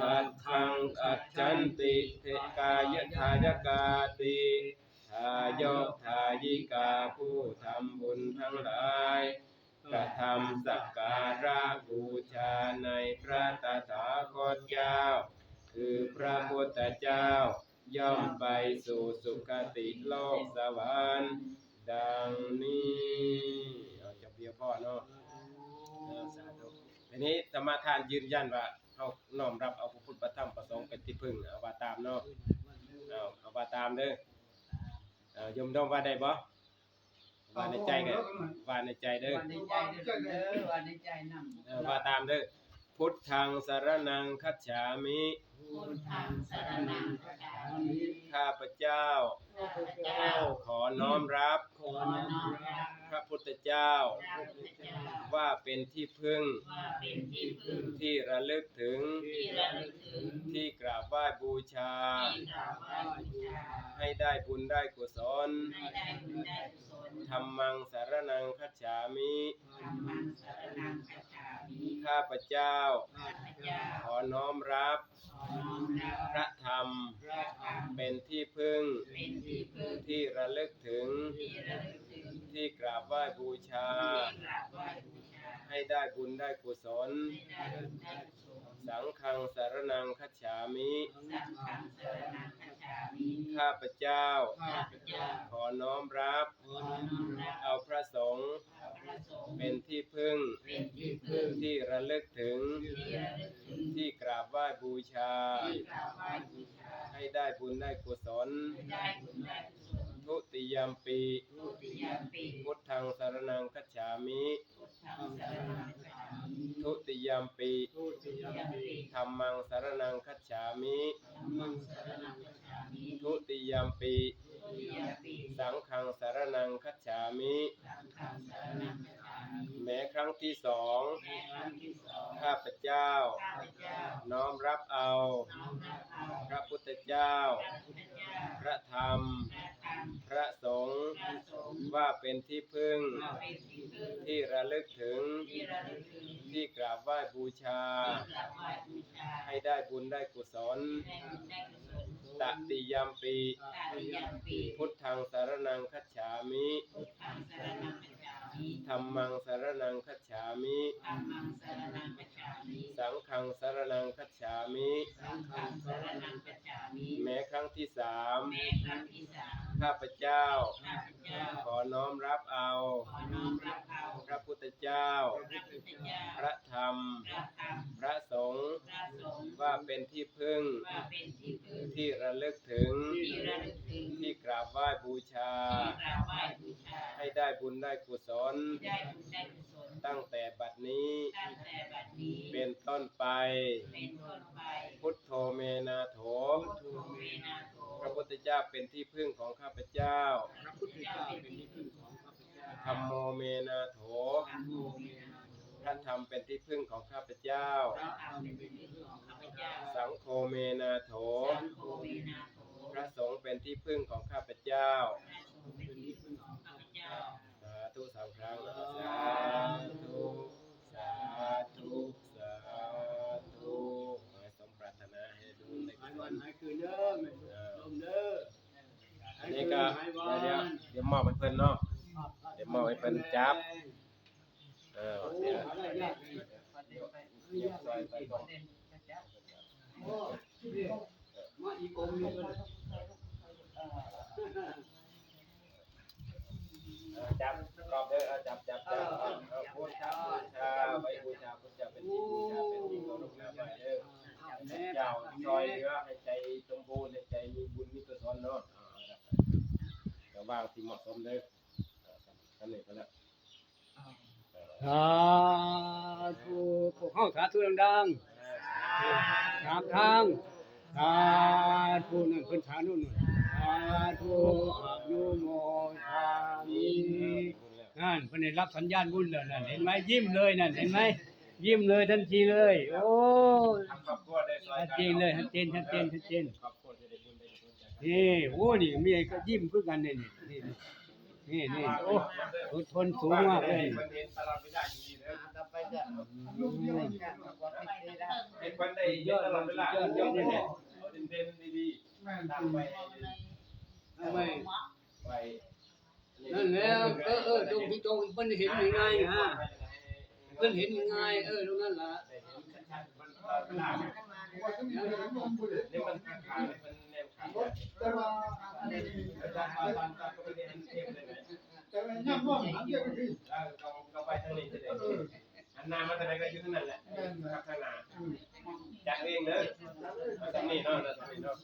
สัทธังอัจฉันติเทกายทายกาติทายกทายิกาผู้ทำบุญทั้งหลายกระทำสักการะบูชาในพระตถาคตเจ้าคือพระพุทธเจ้าย่อมไปสู่สุคติโลกสวรรค์ดังนี้เอาจบเดียวพ่อเนาะสาธุทีนี้ธรรมทานยืนยันว่าเอาน้อมรับเอาพระพุทธพระธรรมพระสงฆ์เป็นที่พึ่งเอาว่าตามเนาะเอาว่าตามเด้อยมดมว่าได้บ่ว่าในใจกันว่าในใจเด้อ วันในใจเด้อวันในใจนำ ว่าตามเด้อพุทธังสรณังคัจฉามิ พุทธังสรณังคัจฉามิ ข้าพเจ้า ข้าพเจ้า ขอน้อมรับ ขอน้อมรับ พระพุทธเจ้า พระพุทธเจ้า ว่าเป็นที่พึ่ง ว่าเป็นที่พึ่ง ที่ระลึกถึง ที่ระลึกถึง ที่กราบไหว้บูชา ที่กราบไหว้บูชา ให้ได้บุญได้กุศล ให้ได้บุญได้กุศล ธัมมังสรณังคัจฉามิ ธัมมังสรณังคัจฉามิ ข้าพเจ้า ข้าพเจ้า ขอน้อมรับ ขอน้อมรับ พระธรรม พระธรรม เป็นที่พึ่ง เป็นที่พึ่ง ที่ระลึกถึง ที่ระลึกถึง ที่กราบไหว้บูชา ที่กราบไหว้บูชา ให้ได้บุญได้กุศล ให้ได้บุญได้กุศล สังฆังสารนังคัจฉามิ สังฆังสรณังคัจฉามิ ข้าพเจ้า ข้าพเจ้า ขอน้อมรับ ขอน้อมรับ เอาพระสงฆ์ เอาพระสงฆ์ เป็นที่พึ่ง เป็นที่พึ่ง ที่ระลึกถึงที่กราบไหว้บูชาให้ได้บุญได้กุศลทุติยมปีพุทธังสรณังคัจฉามิทุติยมปีธัมมังสรณังคัจฉามิทุติยมปีสังฆังสรณังคัจฉามิแม้ครั้งที่สองข้าพเจ้าน้อมรับเอาพระพุทธเจ้าพระธรรมพระสงฆ์ว่าเป็นที่พึ่งที่ระลึกถึงที่กราบไหว้บูชาให้ได้บุญได้กุศลตติยมปีพุทธังสรณังคัจฉามิธัมมังสรณังคัจฉามิสังฆังสรณังคัจฉามิแม้ครั้งที่สามข้าพเจ้าขอน้อมรับเอาพระพุทธเจ้าพระธรรมพระสงฆ์ว่าเป็นที่พึ่งที่ระลึกถึงที่กราบไหว้บูชาให้ได้บุญได้กุศลตั้งแต่บัดนี้เป็นต้นไปพุทโธเมนาโถพระพุทธเจ้าเป็นที่พึ่งของข้าพเจ้าธัมโมเมนาโถพระธรรมเป็นที่พึ่งของข้าพเจ้าสังโฆเมนาโถพระสงฆ์เป็นที่พึ่งของข้าพเจ้าสาธุสามครั้งสาธุสาธุสาธุขอให้สมปรารถนาให้ดูในวันให้คืนเด้อลมเด้ออันนี้ก็เดี๋ยวมอบให้เพิ่นเนาะเดี๋ยวมอบให้เพิ่นจับเดี๋ยวซอยไปก่อนมาอีกองค์นึง จับกรอบเด้อจับบูชาไปบูชาพุทธเจ้าเป็นที่บูชาเป็นที่เคารพนับไหว้เด้อเจ้าซอยเหลือให้ใจสมบูรณ์ให้ใจมีบุญมีกุศลเนาะก็วางที่เหมาะสมเด้อกันนี่ก็แล้วสาธุพวกเข้าสาธุดังๆสามครั้งสาธุนั่นเพิ่นสาธุนั่นสาธุอะนุโมทามินั่นเพิ่นได้รับสัญญาณบุญแล้วนั่นเห็นไหมยิ้มเลยนั่นเห็นไหมยิ้มเลยทันทีเลยโอ้ชัดเจนเลยชัดเจนนี่โอ้นี่มีก็ยิ้มคือกันนี่โอ้อดทนสูงมากเลยเป็นคนได้เยอะตลอดเวลาเยอะเนี่ยเด่นดีๆตามไปนั่นแล้วตรงที่ตรงเพิ่นเห็นยังไงฮะเพิ่นเห็นยังไงตรงนั้นล่ะนี่มันขาดเป็นแนวขาดแต่ว่าแต่ว่าย่ำม่อมหันเดียวกันคือเราไปทางนี้จะได้อันนามาทางไหนก็อยู่นั่นแหละครับทางนาจากเองเด้อทางนี้เนาะทางนี้เนาะ